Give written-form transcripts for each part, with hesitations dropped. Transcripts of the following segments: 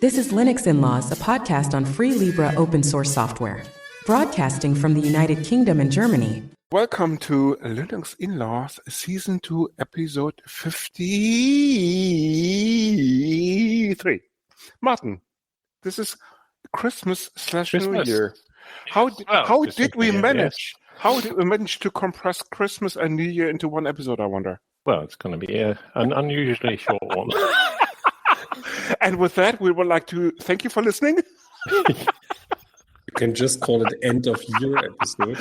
This is Linux In-Laws, a podcast on free Libre open source software, broadcasting from the United Kingdom and Germany. Welcome to Linux In-Laws, Season 2, Episode 53. Martin, this is Christmas/New Year. How did we manage to compress Christmas and New Year into one episode, I wonder? Well, it's going to be an unusually short one. And with that, we would like to thank you for listening. You can just call it end of year episode.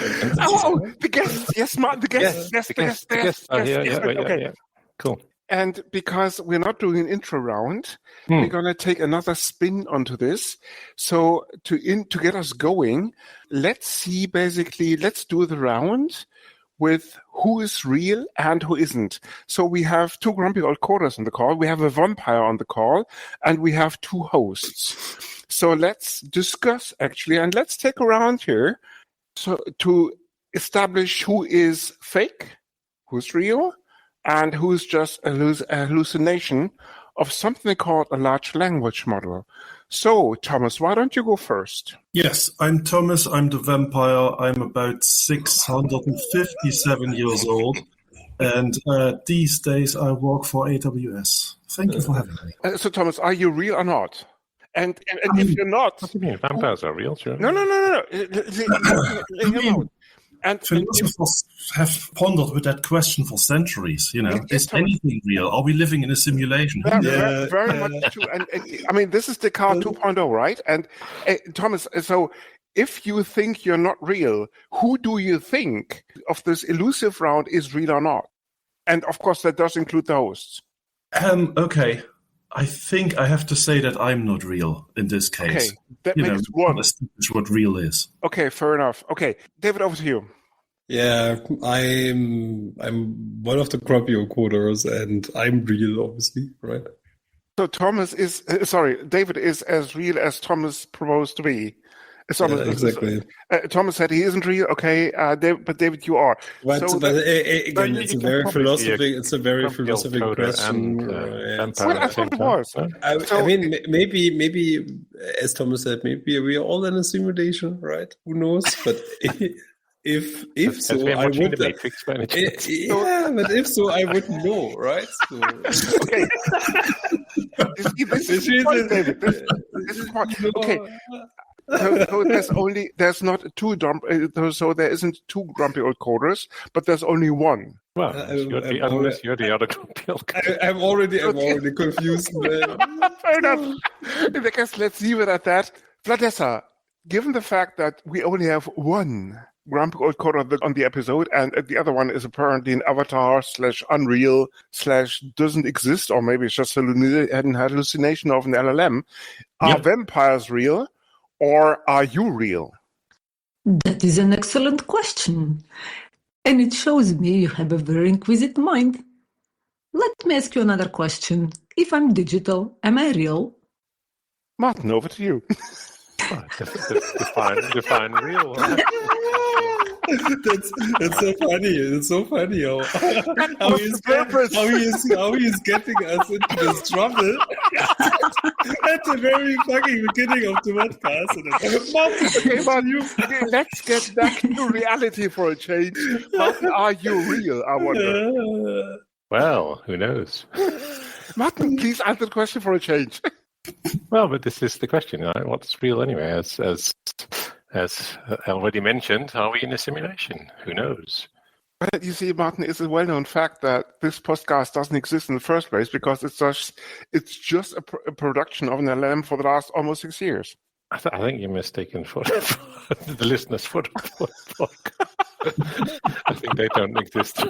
The guests. Yes, Martin, the guests. Yes, the guests. Yeah. Cool. And because we're not doing an intro round, we're going to take another spin onto this. So to get us going, let's do the round with who is real and who isn't. So we have two grumpy old coders on the call, we have a vampire on the call, and we have two hosts. So let's discuss, actually, and let's take a round here to establish who is fake, who's real, and who's just a hallucination of something called a large language model. So, Thomas, why don't you go first? Yes, I'm Thomas. I'm the vampire. I'm about 657 years old. And these days I work for AWS. Thank you for having me. So, Thomas, are you real or not? And if you're not... What do you mean? Vampires are real, sure. No. And philosophers have pondered with that question for centuries. Is anything real? Are we living in a simulation? Very much true. And I mean, this is Descartes 2.0, right? And Thomas, so if you think you're not real, who do you think of this elusive round is real or not? And of course, that does include the hosts. Okay. I think I have to say that I'm not real in this case. Okay, that makes one. Establish what real is. Okay, fair enough. Okay, David, over to you. Yeah, I'm one of the grumpy old coders, and I'm real, obviously, right? So David is as real as Thomas proposed to be. Exactly. Thomas said he isn't real. Okay, but David, you are. Again, it's a very philosophical question. Well, I thought it was. I mean, maybe, as Thomas said, maybe we are all in a simulation, right? Who knows? But if so, I would. But if so, I wouldn't know, right? So. Okay. This is point, David. This is point. Okay. So there's not two so there isn't two grumpy old coders, but there's only one. Well, you're the other grumpy old coder. I'm already confused. Fair enough. I guess let's leave it at that. Vladessa, given the fact that we only have one grumpy old coder on the episode, and the other one is apparently an avatar /unreal /doesn't exist, or maybe it's just an hallucination of an LLM. Are vampires real? Or are you real? That is an excellent question. And it shows me you have a very inquisitive mind. Let me ask you another question. If I'm digital, am I real? Martin, over to you. Define real. That's so funny. It's so funny how he's getting us into this trouble at the very fucking beginning of the podcast. Okay, let's get back to reality for a change. Martin, are you real? I wonder. Well, who knows? Martin, please answer the question for a change. Well, but this is the question, right? What's real anyway? As already mentioned, are we in a simulation? Who knows? But you see, Martin, it's a well-known fact that this podcast doesn't exist in the first place because it's just a production of an LLM for the last almost 6 years. I think you're mistaken for the listeners for the podcast. I think they don't exist.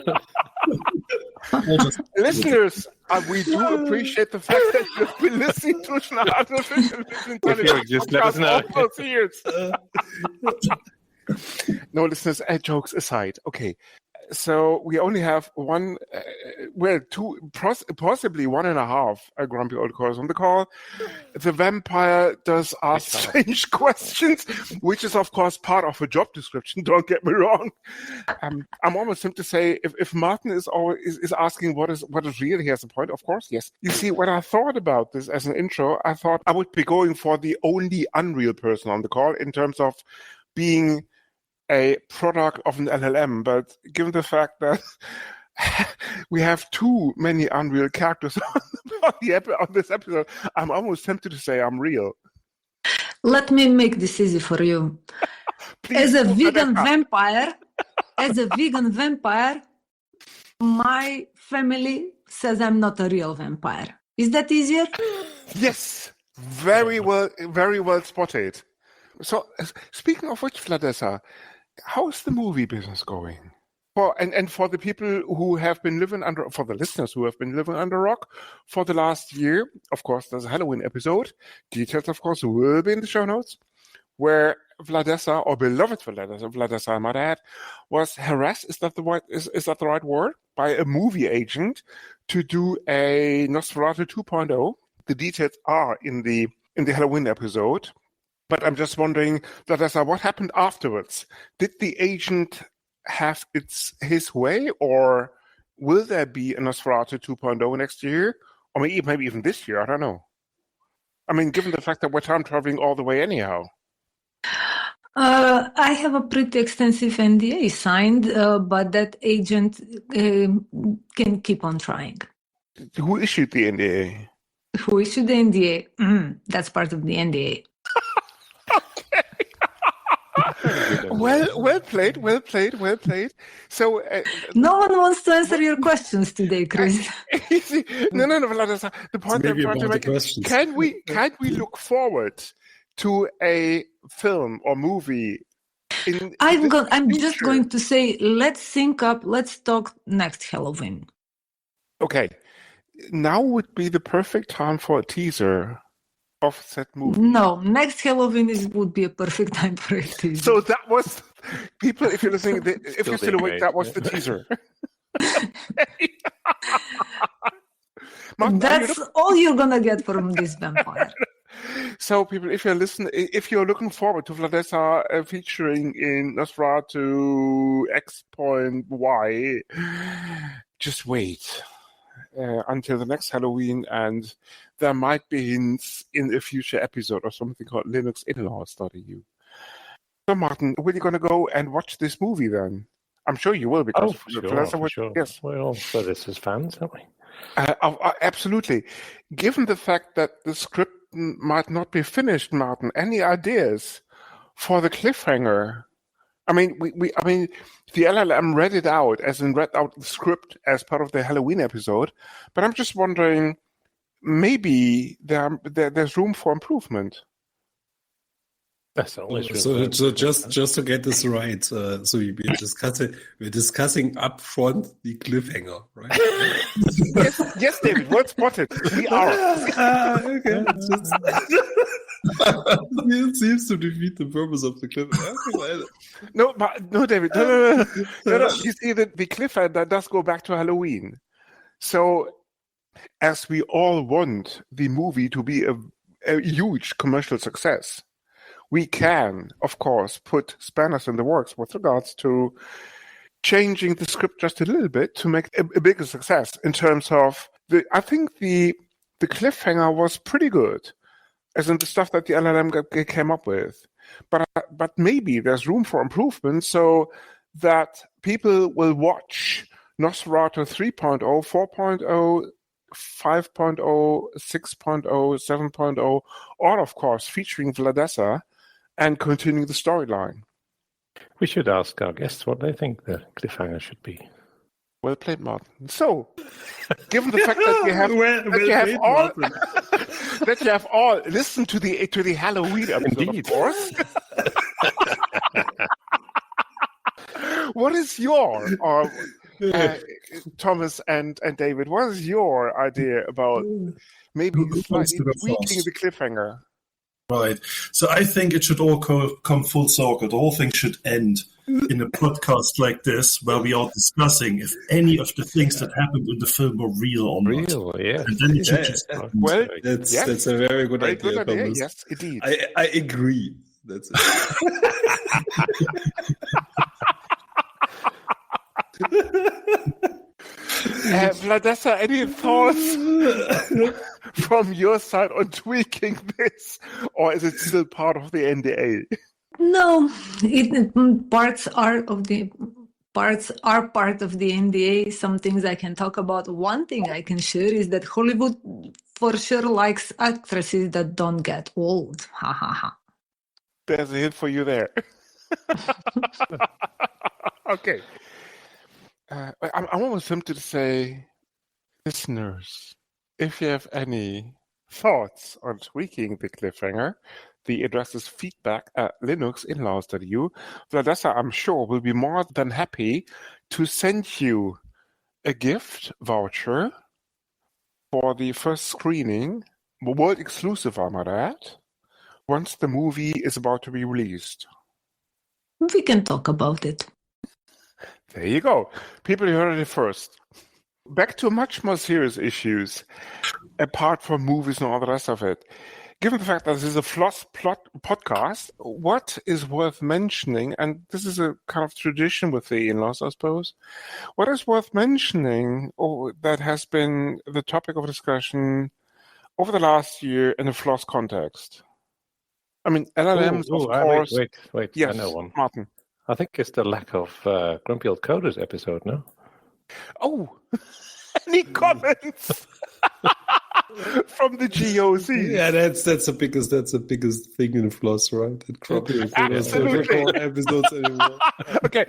Listeners, we do appreciate the fact that you've been listening to an artificial intelligence podcast all those years. No, listeners, jokes aside. Okay, So we only have one, two, possibly 1.5 grumpy old callers on the call. The vampire does ask strange questions, which is, of course, part of a job description. Don't get me wrong. I'm almost tempted to say if Martin is asking what is real, he has a point. Of course, yes. You see, when I thought about this as an intro, I thought I would be going for the only unreal person on the call in terms of being a product of an LLM, but given the fact that we have too many unreal characters on this episode, I'm almost tempted to say I'm real. Let me make this easy for you. As a vegan vampire, my family says I'm not a real vampire. Is that easier? Yes, very well spotted. So, speaking of which, Vladessa, how's the movie business going? For the people who have been living for the listeners who have been living under a rock for the last year, of course, there's a Halloween episode. Details, of course, will be in the show notes, where Vladessa, or beloved Vladessa, I might add, was harassed. Is that the right word? By a movie agent to do a Nosferatu 2.0. The details are in the Halloween episode. But I'm just wondering, Vladessa, what happened afterwards? Did the agent have his way, or will there be a Nosferatu 2.0 next year? Or maybe even this year, I don't know. I mean, given the fact that we're time traveling all the way anyhow. I have a pretty extensive NDA signed, but that agent can keep on trying. Who issued the NDA? Who issued the NDA? That's part of the NDA. Well played. So no one wants to answer your questions today, Chris. No, Vladessa. The point I'm trying to make is, can we look forward to a film or movie? I'm just going to say, let's sync up. Let's talk next Halloween. Okay, now would be the perfect time for a teaser of that movie. No, next Halloween would be a perfect time for a teaser. So that was, people, if you're listening, if you're still awake, that was the teaser. That's all you're gonna get from this vampire. So, people, if you're looking forward to Vladessa featuring in Nosferatu X.Y, just wait until the next Halloween, and there might be hints in a future episode of something called Linux in-laws.eu. So, Martin, when are you going to go and watch this movie then? I'm sure you will, because sure. Yes. Well, so this is fans, aren't we? Absolutely. Given the fact that the script might not be finished, Martin, any ideas for the cliffhanger? I mean, the LLM read out the script as part of the Halloween episode, but I'm just wondering, maybe there's room for improvement. That's always so just to get this right, so we're discussing upfront the cliffhanger, right? yes, David, well spotted. We are. Okay. It seems to defeat the purpose of the cliffhanger. No, David. No. You see, the cliffhanger does go back to Halloween. So, as we all want the movie to be a huge commercial success, we can, of course, put spanners in the works with regards to changing the script just a little bit to make a bigger success in terms of I think the cliffhanger was pretty good, as in the stuff that the LLM came up with. But maybe there's room for improvement so that people will watch Nosferatu 3.0, 4.0, 5.0, 6.0, 7.0, all, of course, featuring Vladessa, and continue the storyline. We should ask our guests what they think the cliffhanger should be. Well played, Martin. So, given the fact that you have all listened to the Halloween episode, Indeed. Of course. What is your Thomas and David? What is your idea about maybe slightly tweaking the cliffhanger? Right. So I think it should all come full circle. The whole thing should end in a podcast like this where we are discussing if any of the things that happened in the film are real or not. Yeah. And then you should just... Well, that's a very good idea, Thomas. Yes, indeed. I agree. That's it. Vladessa, any thoughts from your side on tweaking this, or is it still part of the NDA? No, parts are part of the NDA. Some things I can talk about. One thing I can share is that Hollywood for sure likes actresses that don't get old. Ha ha ha. There's a hint for you there. Okay. I'm almost tempted to say, listeners, if you have any thoughts on tweaking the cliffhanger, the address is feedback@linuxinlaws.eu. Vladessa, I'm sure, will be more than happy to send you a gift voucher for the first screening, world exclusive, I might add, once the movie is about to be released. We can talk about it. There you go. People heard it first. Back to much more serious issues, apart from movies and all the rest of it. Given the fact that this is a FLOSS podcast, what is worth mentioning, and this is a kind of tradition with the in-laws, I suppose, what is worth mentioning that has been the topic of discussion over the last year in a FLOSS context? I mean, LLMs, of course. Wait. Yes, I know one. Martin. I think it's the lack of Grumpy Old Coders episode, no? Oh, any comments from the GOC? Yeah, that's the biggest thing in FLOSS, right? That Grumpy Old Coders don't record episodes anymore. Okay,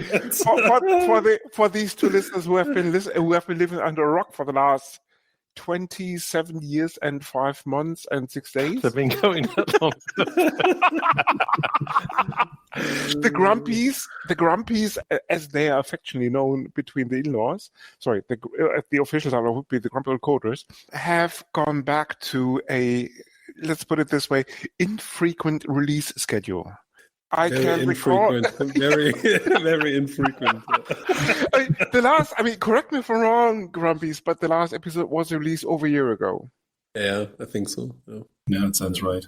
for these two listeners who have been living under a rock for the last 27 years and 5 months and 6 days. They've been going that long. The Grumpies, as they are affectionately known between the in-laws, the officials would be the Grumpy Old Coders, have gone back to a, let's put it this way, infrequent release schedule. Very infrequent. Correct me if I'm wrong, Grumpies, but the last episode was released over a year ago. Yeah, I think so. Yeah, that sounds right.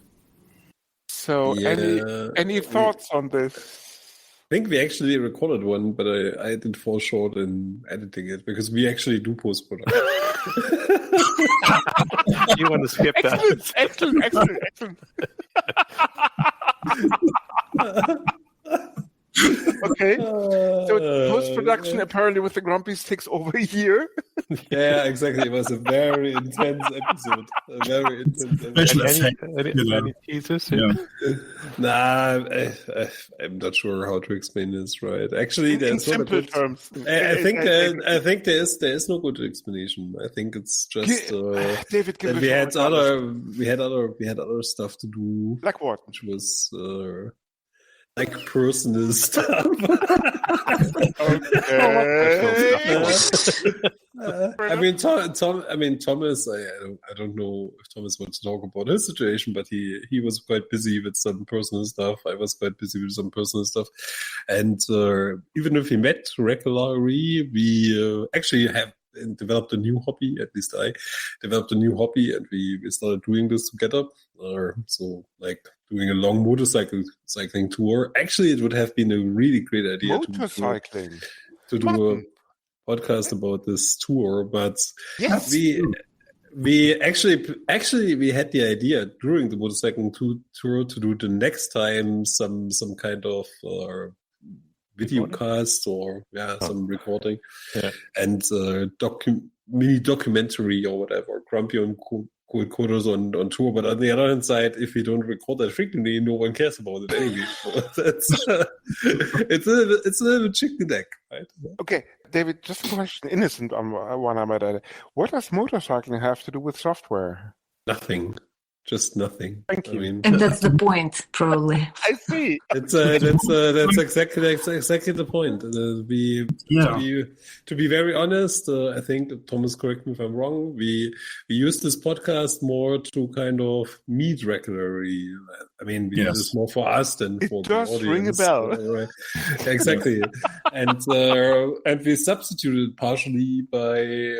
So, any thoughts on this? I think we actually recorded one, but I did fall short in editing it because we actually do post-production. You want to skip that? Excellent. Okay, so post-production apparently with the Grumpies takes over a year. Yeah, exactly. It was a very intense episode. Any teasers? Yeah. Nah, I'm not sure how to explain this. Right? Actually, there's simple terms. I think there is no good explanation. I think it's just David. We had other stuff to do. Like what? Which was. Like personal stuff. Thomas. I don't know if Thomas wants to talk about his situation, but he was quite busy with some personal stuff. I was quite busy with some personal stuff, and even if we met regularly, we actually have developed a new hobby. At least I developed a new hobby, and we started doing this together. So like doing a long motorcycling tour. Actually, it would have been a really great idea to do a podcast about this tour, but yes. we actually we had the idea during the motorcycling tour to do the next time some kind of video cast or some recording and mini documentary or whatever, Grumpy and Cold Coders on tour. But on the other hand side, if we don't record that frequently, no one cares about it anyway. So it's a little chicken neck, right? Okay, David, just a question, innocent one I might add. What does motorcycling have to do with software? Nothing. just nothing. Thank you. I mean, And that's the point, probably. I see. that's exactly the point. To be very honest, I think, Thomas, correct me if I'm wrong, we use this podcast more to kind of meet regularly. I mean, we do this more for us than for the audience. It does ring a bell. Right. Exactly. and we substituted partially by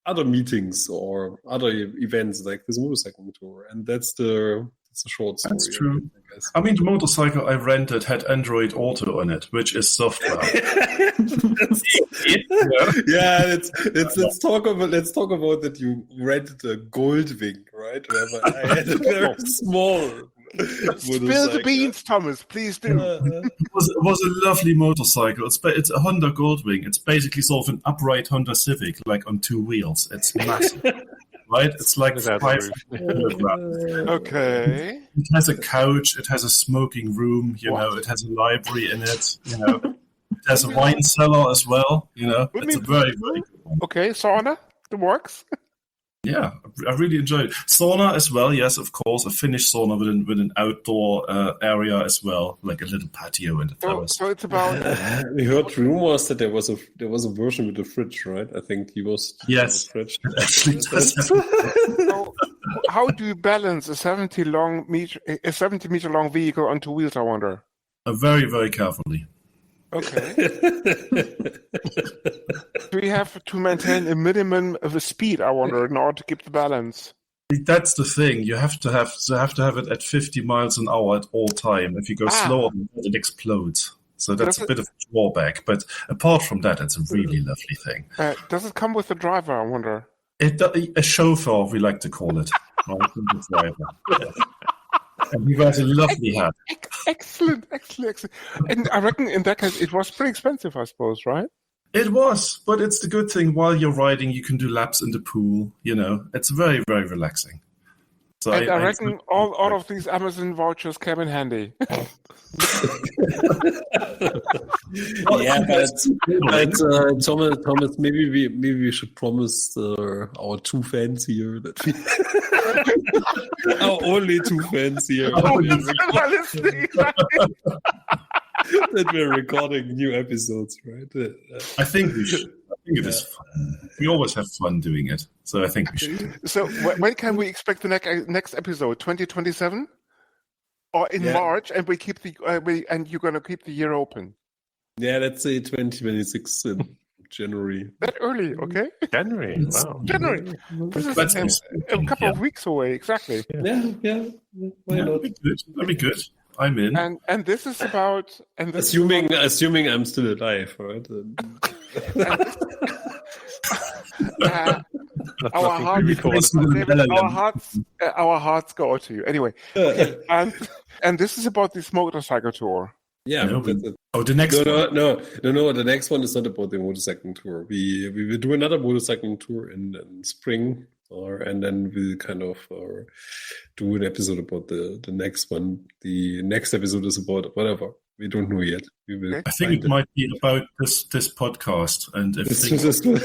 other meetings or other events like this motorcycling tour, and that's the short story. That's true. I mean, the motorcycle I rented had Android Auto on it, which is software. Let's talk about that you rented a Goldwing, right? Where I had a very small. Spill the beans, Thomas. Please do. It was a lovely motorcycle. It's a Honda Goldwing. It's basically sort of an upright Honda Civic, like on two wheels. It's massive, right? It's like 500 kilograms. Okay. It has a couch. It has a smoking room. It has a library in it. It has a wine cellar as well. It's a very, very good one. Okay, sauna. It works. Yeah, I really enjoyed it. Sauna as well, yes, of course. A Finnish sauna with an outdoor area as well, like a little patio and a terrace. So it's about. We heard rumors that there was a version with a fridge, right? I think he was. Yes, fridge. So how do you balance a 70 meter long vehicle on two wheels? I wonder. Very, very carefully. Okay. We have to maintain a minimum of a speed, I wonder, in order to keep the balance. That's the thing. You have to have it at 50 miles an hour at all time. If you go slower, it explodes. So that's a bit of a drawback. But apart from that, it's a really lovely thing. Does it come with a driver, I wonder? A chauffeur, we like to call it. The driver. Yeah. And he wears a lovely hat. Excellent. And I reckon in that case, it was pretty expensive, I suppose, right? It was, but it's the good thing. While you're riding, you can do laps in the pool. It's very, very relaxing. So I reckon all of these Amazon vouchers came in handy. But Thomas, maybe we should promise our two fans here that we our only two fans here that we're recording new episodes, right? I think we should. I think it is fun. We always have fun doing it, so I think we should. So when can we expect the next episode? 2027? Or in March, and we keep and you're going to keep the year open. Yeah, let's say 2026 in January. That early, okay? January. Wow. January. This is a couple of weeks away, exactly. Yeah. Why not? That'd be good. I'm in. And this is about assuming I'm still alive, right? Our hearts go out to you. Anyway, okay. And this is about this motorcycle tour. Yeah. The next one. No. The next one is not about the motorcycling tour. We will do another motorcycling tour in spring, and then we'll kind of do an episode about the next one. The next episode is about whatever. We don't know yet. I think it might be about this podcast, and if excellent.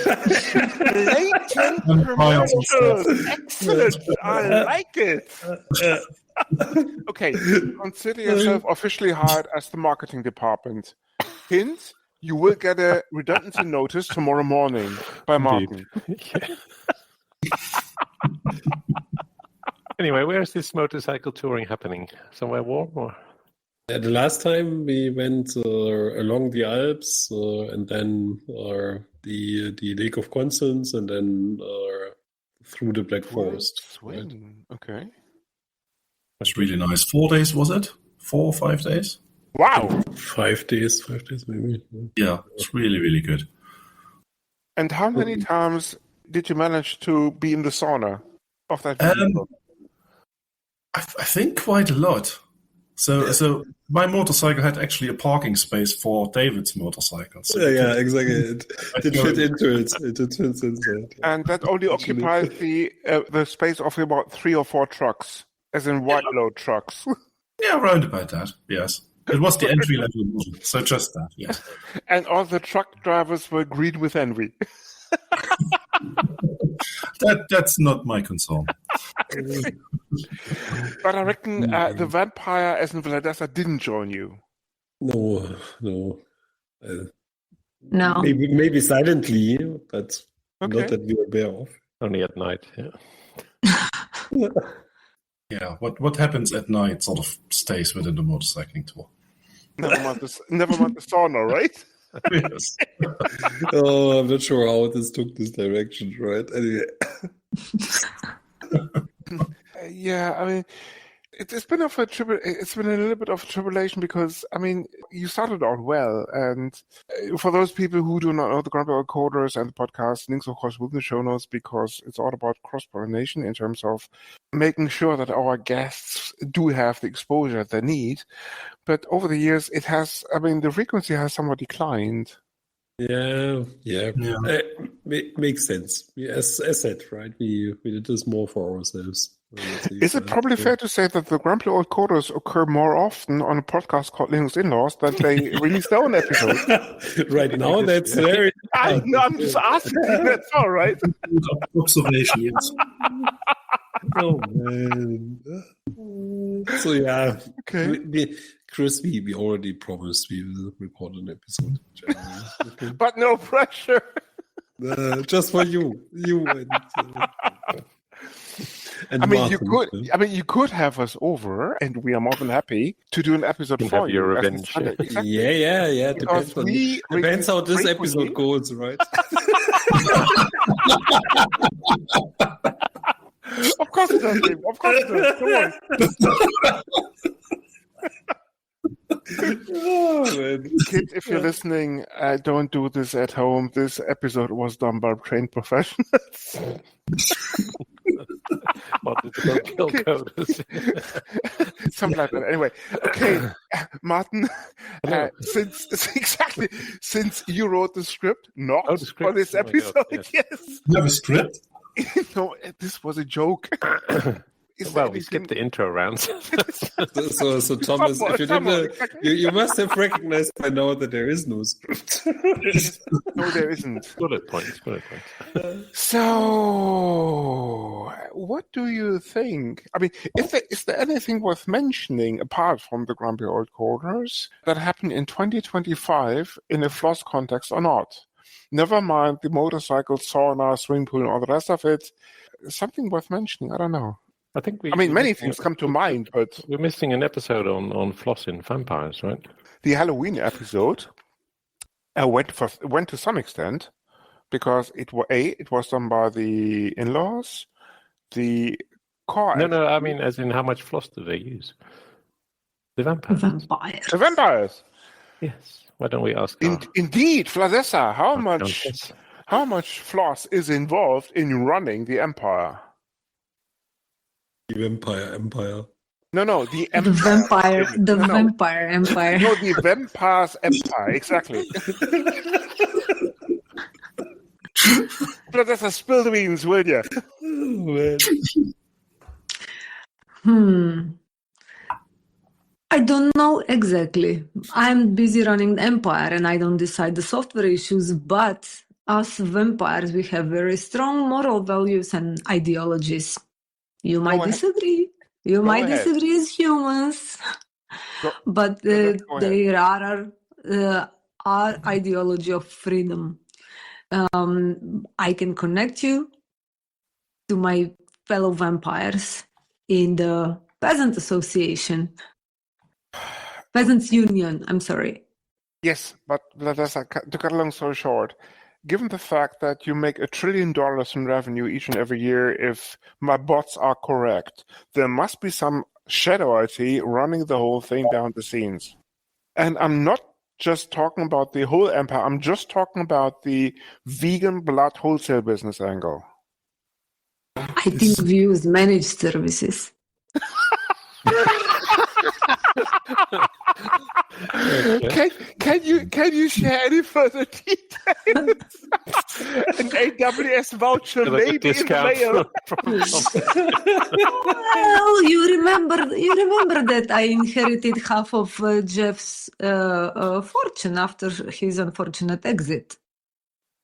I like it. Okay, consider yourself officially hired as the marketing department. Hint: you will get a redundancy notice tomorrow morning by Martin. Anyway, where is this motorcycle touring happening? Somewhere warm or? The last time we went along the Alps, and then the Lake of Constance, and then through the Black Forest. Right? Okay. It's really nice. 4 days, was it? 4 or 5 days? Wow. 5 days maybe. Yeah, it's really, really good. And how many times did you manage to be in the sauna of that? I think quite a lot. So my motorcycle had actually a parking space for David's motorcycle. So exactly. It fit into it. It fits into it. And that only occupies the space of about 3 or 4 trucks, as in white load trucks. Yeah, around about that, yes. It was the entry-level model, so just that, yes. And all the truck drivers were green with envy. That's not my concern. But I reckon the vampire, as in Vladessa, didn't join you. No. No. Maybe silently, but Okay. not that we are aware of. Only at night, yeah. Yeah, what happens at night sort of stays within the motorcycling tour. Never mind the sauna, right? Yes. Oh, I'm not sure how this took this direction, right? Anyway. Yeah, I mean, it's been a little bit of a tribulation because, I mean, you started out well, and for those people who do not know the Grumpy Old Coders and the podcast, links of course will be in the show notes because it's all about cross-pollination in terms of making sure that our guests do have the exposure they need. But over the years, the frequency has somewhat declined. Yeah. Makes sense. As said, right? We did this more for ourselves. Is it probably fair to say that the Grumpy Old Coders occur more often on a podcast called Linux In-Laws than they release their own episodes? Right now, that's very... I'm just asking. That's all right. Observation, yes. Oh, man. So, yeah. Okay. Chris, we already promised we will record an episode. Okay. But no pressure. Just for you. And you could have us over, and we are more than happy to do an episode you for have you. your revenge. Exactly. Yeah. Depends Depends how this episode goes, right? Of course it does, Dave. Of course it does. Come on. Oh, man. Kids, if you're listening, don't do this at home. This episode was done by trained professionals. Something like that. Anyway, okay, Martin. Since you wrote the script, for this episode, yes. You have a script? No, this was a joke. We skipped the intro round. So Thomas, if you didn't, you must have recognized by now that there is no script. No, there isn't. Bullet points. So, what do you think? I mean, is there anything worth mentioning apart from the Grumpy Old Coders that happened in 2025 in a FLOSS context or not? Never mind the motorcycle, sauna, swimming pool, and all the rest of it. Something worth mentioning? I don't know. Many things come to mind, but we're missing an episode on FLOSS in vampires, right? The Halloween episode went to some extent because it was done by the in-laws. The car. No. I mean, as in how much FLOSS do they use? The vampires. The vampires. Yes. Why don't we ask? Indeed, Vladessa, how much FLOSS is involved in running the empire? The vampire empire. No, the vampire empire. No, the vampire's empire, exactly. Vladessa, spill the beans, will you? I don't know exactly. I'm busy running the empire and I don't decide the software issues, but as vampires, we have very strong moral values and ideologies. You might disagree. You might disagree as humans, but there are our ideology of freedom. I can connect you to my fellow vampires in the Peasant Association. Peasants Union, I'm sorry. Yes, but Vladessa, to cut a long story short, given the fact that you make $1 trillion in revenue each and every year, if my bots are correct, there must be some shadow IT running the whole thing down the scenes. And I'm not just talking about the whole empire, I'm just talking about the vegan blood wholesale business angle. I think we use managed services. Can you share any further details? An AWS voucher, maybe in mail. Well, you remember that I inherited half of Jeff's fortune after his unfortunate exit.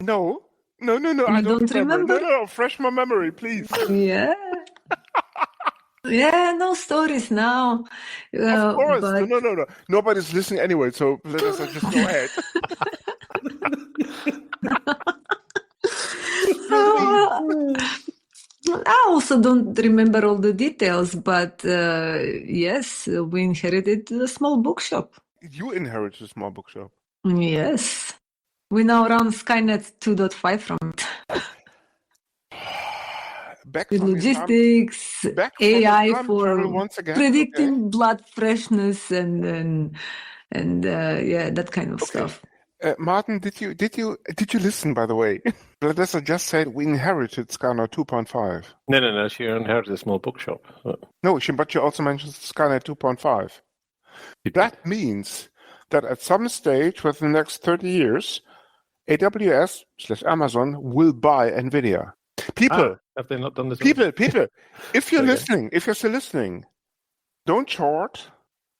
No, No, I don't remember. No, fresh my memory, please. Yeah. Yeah, no stories now. Of course. But... No. Nobody's listening anyway, so let us just go ahead. I also don't remember all the details, but yes, we inherited a small bookshop. You inherited a small bookshop? Yes. We now run Skynet 2.5 from it. With logistics, AI for predicting blood freshness and that kind of stuff. Martin, did you listen? By the way, Vladessa just said we inherited Skynet 2.5. No. She inherited a small bookshop. No, but she also mentioned Skynet 2.5. That means that at some stage within the next 30 years, AWS/Amazon will buy NVIDIA. People, have they not done this? People, if you're listening, if you're still listening, don't short,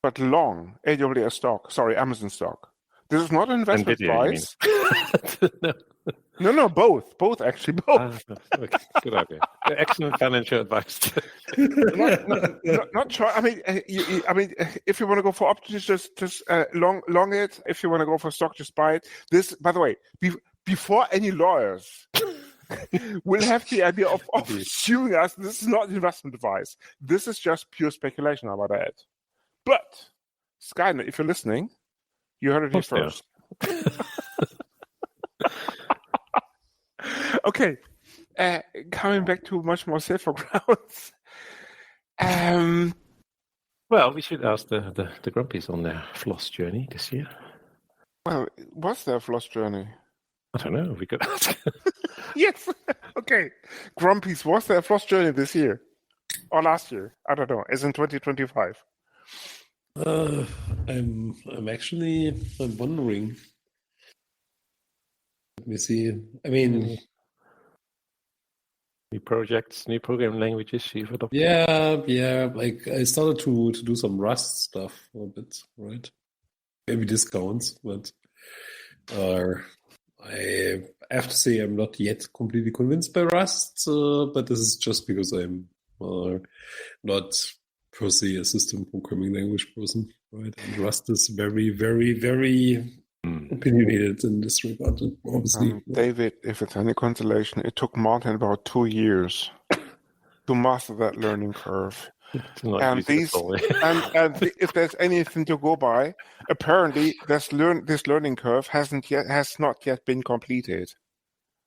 but long AWS stock. Sorry, Amazon stock. This is not an investment advice. No, both actually, both. Okay, good idea. Excellent financial advice. not short. I mean, if you want to go for options, just long it. If you want to go for stock, just buy it. This, by the way, before any lawyers will have the idea of suing us, this is not investment advice. This is just pure speculation about that. But Skynet, if you're listening, you heard it here first. Okay, coming back to much more safer grounds. Well, we should ask the Grumpies on their FLOSS journey this year. Well, what's their FLOSS journey? I don't know. We could ask. Yes. Okay. Grumpies, what's their FLOSS journey this year? Or last year? I don't know. It's in 2025. I'm wondering. Let me see. I mean, new projects, new programming languages you've adopted. Yeah. Like I started to do some Rust stuff a bit, right? Maybe discounts, but I have to say I'm not yet completely convinced by Rust. But this is just because I'm not per se a system programming language person, right? And Rust is very, very, very opinionated in this regard, obviously. David, if it's any consolation, it took Martin about 2 years to master that learning curve. And if there's anything to go by, apparently this learning curve has not yet been completed.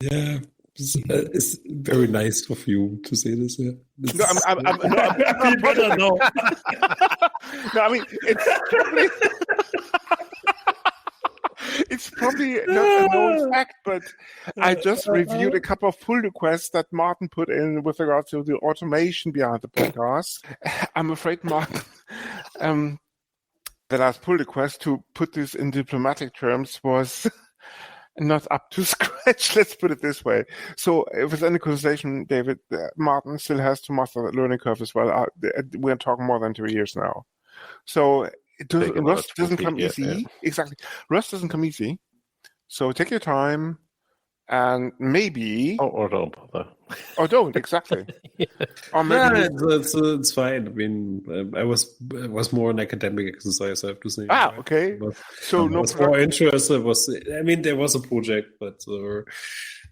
Yeah. It's very nice of you to say this. Yeah. No, I'm better now. No, I mean it's probably not a known fact, but I just reviewed a couple of pull requests that Martin put in with regards to the automation behind the podcast. I'm afraid, Martin, the last pull request, to put this in diplomatic terms, was not up to scratch, let's put it this way. So if it's any conversation, David, Martin still has to master the learning curve as well. We're talking more than 2 years now. So Rust doesn't come easy. Yeah. Exactly. Rust doesn't come easy. So take your time and maybe... Or don't bother. Or don't, exactly. Yeah. Or maybe it's fine. I mean, it was more an academic exercise, I have to say. Ah, okay. But, so I was more interested. There was a project, but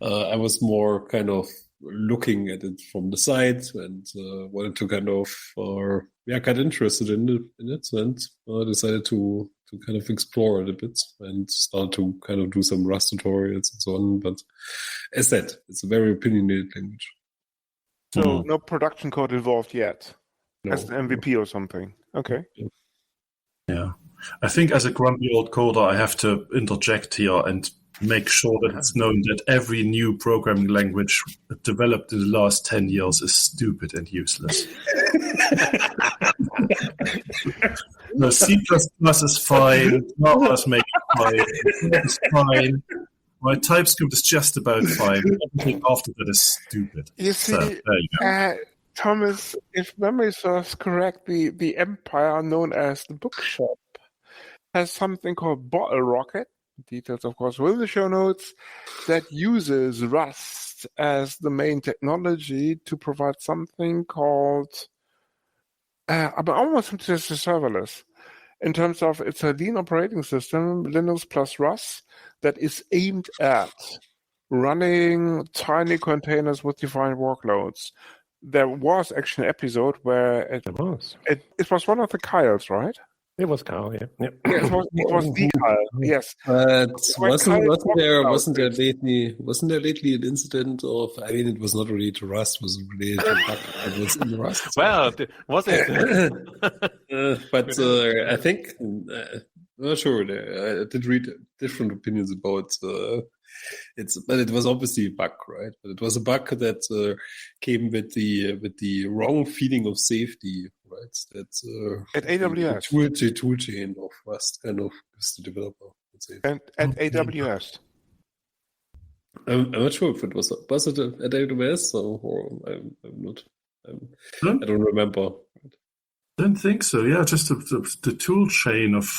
I was more kind of looking at it from the side and wanted to kind of got interested in it, and decided to kind of explore it a bit and start to kind of do some Rust tutorials and so on. But as said, it's a very opinionated language. So no production code involved yet, no. As an MVP or something. Okay. Yeah, I think as a grumpy old coder, I have to interject here and make sure that it's known that every new programming language developed in the last 10 years is stupid and useless. No, C++ is fine. Java is making fine. It's fine. My TypeScript is just about fine. Everything after that is stupid. You see, Thomas, if memory serves correct, the empire known as the bookshop has something called Bottle Rocket. details, of course, will the show notes, that uses Rust as the main technology to provide something called, I'm almost just serverless. In terms of, it's a lean operating system, Linux plus Rust, that is aimed at running tiny containers with defined workloads. There was actually an episode where it was one of the Kyles, right? It was Kyle, yeah. Yeah, it was the Kyle, yes. Wasn't there lately an incident of? I mean, it was not related to Rust. It was related to bug. It was in Rust. Well, was it? But I think I'm not sure. I did read different opinions about but it was obviously a bug, right? But it was a bug that came with the wrong feeling of safety, right? That at AWS, the tool chain of Rust kind of is the developer. And at AWS. I'm not sure if it was it at AWS or I'm not. I don't remember. I don't think so. Yeah, just the tool chain of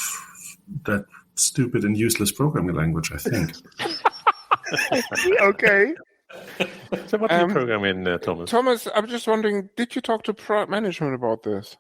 that stupid and useless programming language, I think. Okay. So what do you program in, Thomas? Thomas, I'm just wondering, did you talk to product management about this?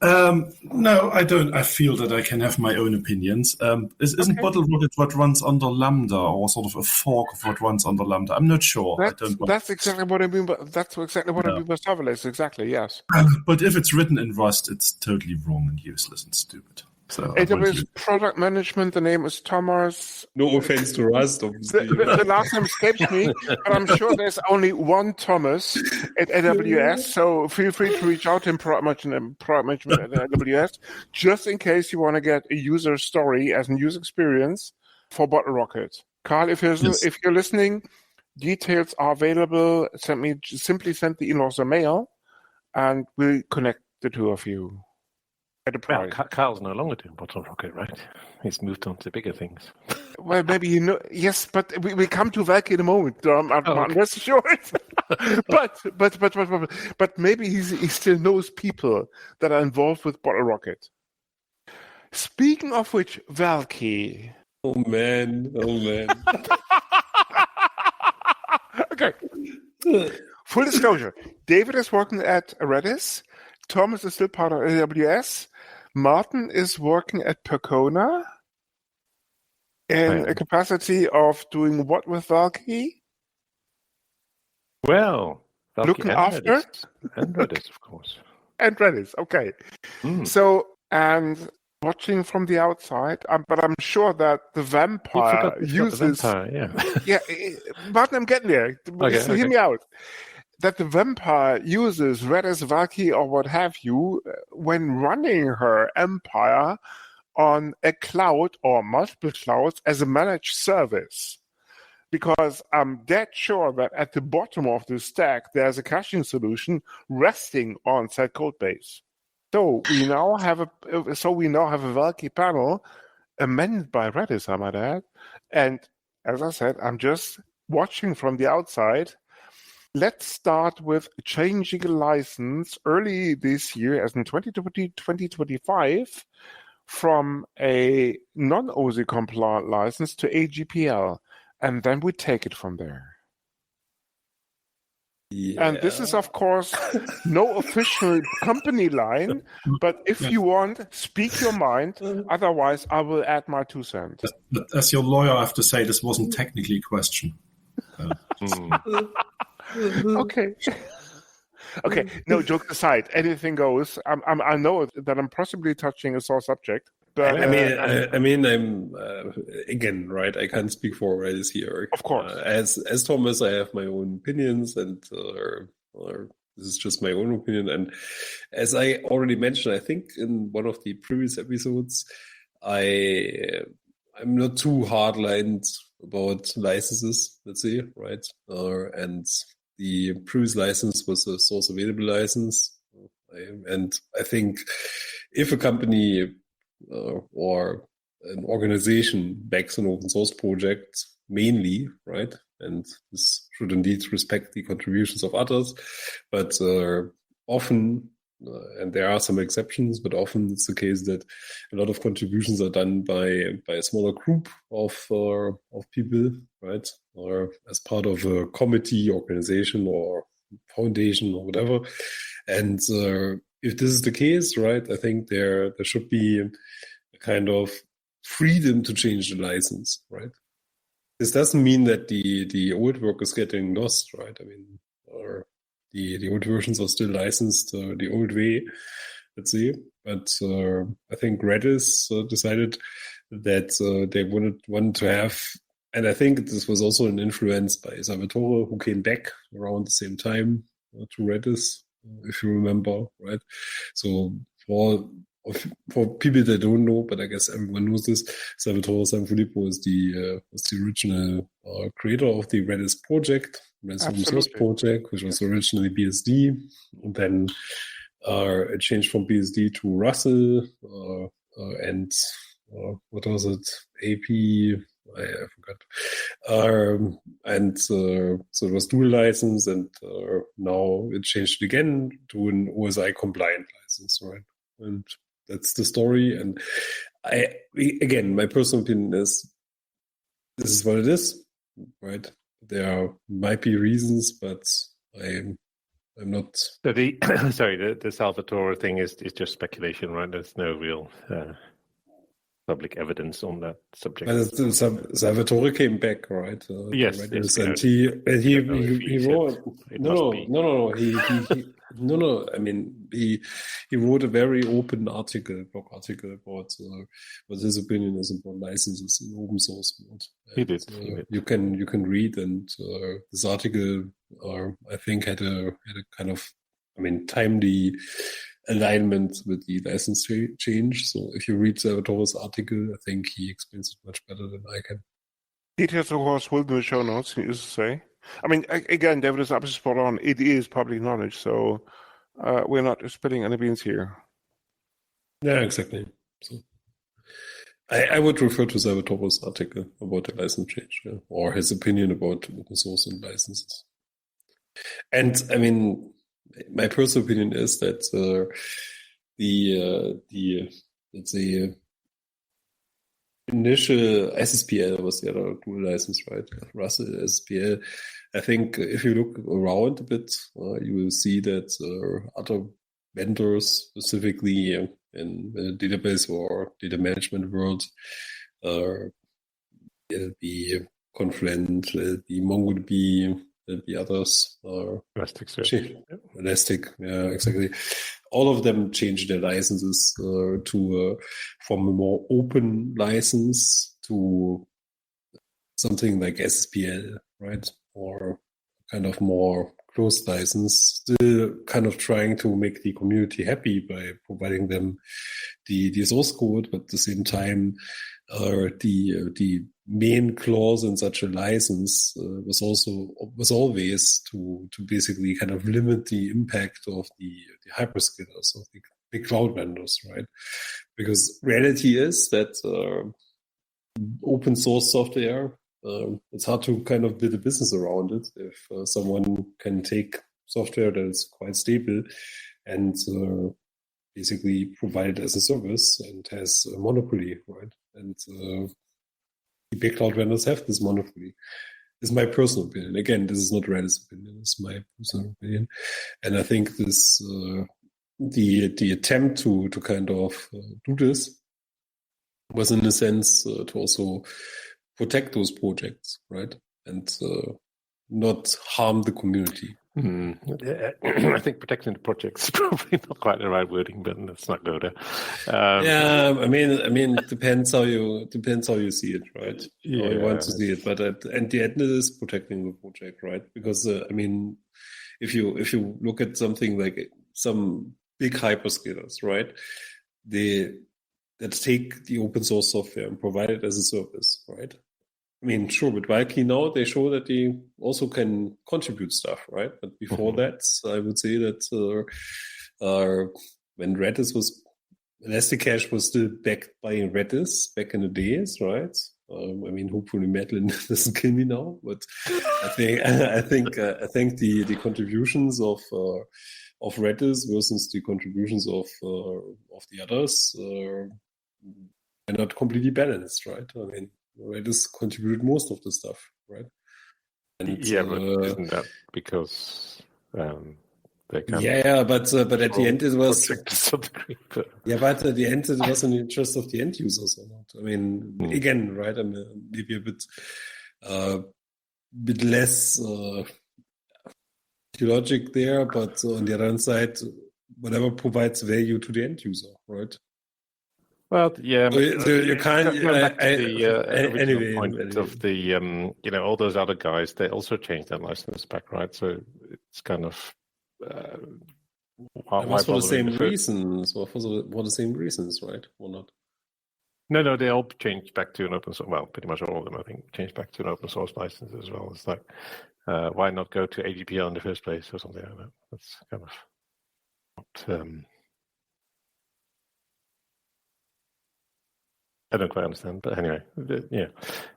No, I don't. I feel that I can have my own opinions. Isn't BottleRocket what runs under Lambda, or sort of a fork of what runs under Lambda? I'm not sure. That's exactly what I mean. That's exactly what I mean by serverless. Exactly, yes. But if it's written in Rust, it's totally wrong and useless and stupid. So AWS product management. The name is Thomas. No offense to Rust. The last name escapes me, but I'm sure there's only one Thomas at AWS. So feel free to reach out to product management at AWS, just in case you want to get a user story as a user experience for BottleRocket. Carl, if you're listening, details are available. Simply send the in-laws a mail, and we'll connect the two of you. Well, Carl's no longer doing BottleRocket, right? He's moved on to bigger things. Well, maybe yes, but we come to Valkey in a moment. I'm not sure. but maybe he still knows people that are involved with BottleRocket. Speaking of which, Valkey. Oh man. Okay. Full disclosure: David is working at Redis. Thomas is still part of AWS. Martin is working at Percona in a capacity of doing what with Valkey? Well, Valkey looking after Redis. And Redis, of course. And Redis, okay. So, and watching from the outside, but I'm sure that the vampire uses... The vampire, yeah, Martin, I'm getting there. Okay. Hear me out. That the vampire uses Redis, Valkey, or what have you, when running her empire on a cloud or multiple clouds as a managed service. Because I'm dead sure that at the bottom of the stack, there's a caching solution resting on said code base. So we now have a Valkey panel amended by Redis, I might add. And as I said, I'm just watching from the outside. Let's start with changing a license early this year, as in 2025, from a non-OSI compliant license to AGPL, and then we take it from there. Yeah. And this is, of course, no official company line, but if you want, speak your mind. Otherwise, I will add my 2 cents. But as your lawyer, I have to say this wasn't technically a question. Okay. No, joke aside, anything goes. I know that I'm possibly touching a sore subject, but I'm again, right? I can't speak for Redis here. Of course, as Thomas, I have my own opinions, and this is just my own opinion. And as I already mentioned, I think in one of the previous episodes, I'm not too hardlined about licenses, let's say, right? And the previous license was a source available license. And I think if a company or an organization backs an open source project mainly, right? And this should indeed respect the contributions of others, but often and there are some exceptions, but often it's the case that a lot of contributions are done by a smaller group of people, right? Or as part of a committee, organization, or foundation, or whatever. And if this is the case, right, I think there should be a kind of freedom to change the license, right? This doesn't mean that the old work is getting lost, right? I mean, or the old versions are still licensed the old way, let's say. But I think Redis decided that they wanted to have, and I think this was also an influence by Salvatore, who came back around the same time to Redis, if you remember, right? So for people that don't know, but I guess everyone knows this, Salvatore Sanfilippo was the original creator of the Redis project, Redis open source project, which was originally BSD, and then it changed from BSD to Russell, and what was it? AP. I forgot. And so it was dual license, and now it changed again to an OSI compliant license, right? And that's the story. And again, my personal opinion is this is what it is, right? There might be reasons, but I'm not. So the Salvatore thing is just speculation, right? There's no real public evidence on that subject. But Salvatore came back, right? Yes, and he wrote. No. I mean, he wrote a very open blog article about what his opinion is about licenses in open source mode. He did. You can read, and this article, I think, had a kind of, timely alignment with the license change. So if you read Salvatore's article, I think he explains it much better than I can. Details, of course, will be in the show notes, needless to say. Again, David is absolutely spot on. It is public knowledge, so we're not spilling any beans here. Yeah, exactly. So I would refer to Salvatore's article about the license change, or his opinion about open source and licenses. And my personal opinion is that the let's say initial SSPL was the other dual license, right? Russell SSPL. I think if you look around a bit, you will see that other vendors, specifically in the database or data management world, the Confluent, the MongoDB, the others are Elastic, yeah, exactly. All of them changed their licenses from a more open license to something like SSPL, right? Or kind of more closed license, still kind of trying to make the community happy by providing them the source code, but at the same time, the main clause in such a license was always to basically kind of limit the impact of the hyperscalers, of the big cloud vendors, right? Because reality is that open source software, it's hard to kind of build a business around it if someone can take software that is quite stable and basically provide it as a service and has a monopoly, right? And the big cloud vendors have this monopoly. This is my personal opinion. Again, this is not Redis' opinion. It's my personal opinion. And I think this the attempt to kind of do this was in a sense to also protect those projects, right? And not harm the community. I think protecting the projects is probably not quite the right wording, but let's not go there. Depends how you see it, right? Yeah, how you want to see it, but at the end it is protecting the project, right? Because if you look at something like some big hyperscalers, right? That take the open source software and provide it as a service, right? Sure, with Valkey now, they show that they also can contribute stuff, right? But before that, I would say that when Redis Elasticache was still backed by Redis back in the days, right? Hopefully Madeline doesn't kill me now, but I think the contributions of Redis versus the contributions of the others are not completely balanced, right? Redis contributed most of the stuff, right? And, but isn't that because they can? But at the end it was. But at the end it was in the interest of the end users or not. Again, right? Maybe a bit less logic there, but on the other hand side, whatever provides value to the end user, right? Well, yeah, you can't. Back to the original point of the, all those other guys, they also changed their license back, right? So it's kind of. For the same reasons, or for the same reasons, right? Or not? No, they all changed back to an open source. Well, pretty much all of them, I think, changed back to an open source license as well. It's like, why not go to AGPL in the first place or something like that? That's kind of not. I don't quite understand, but anyway,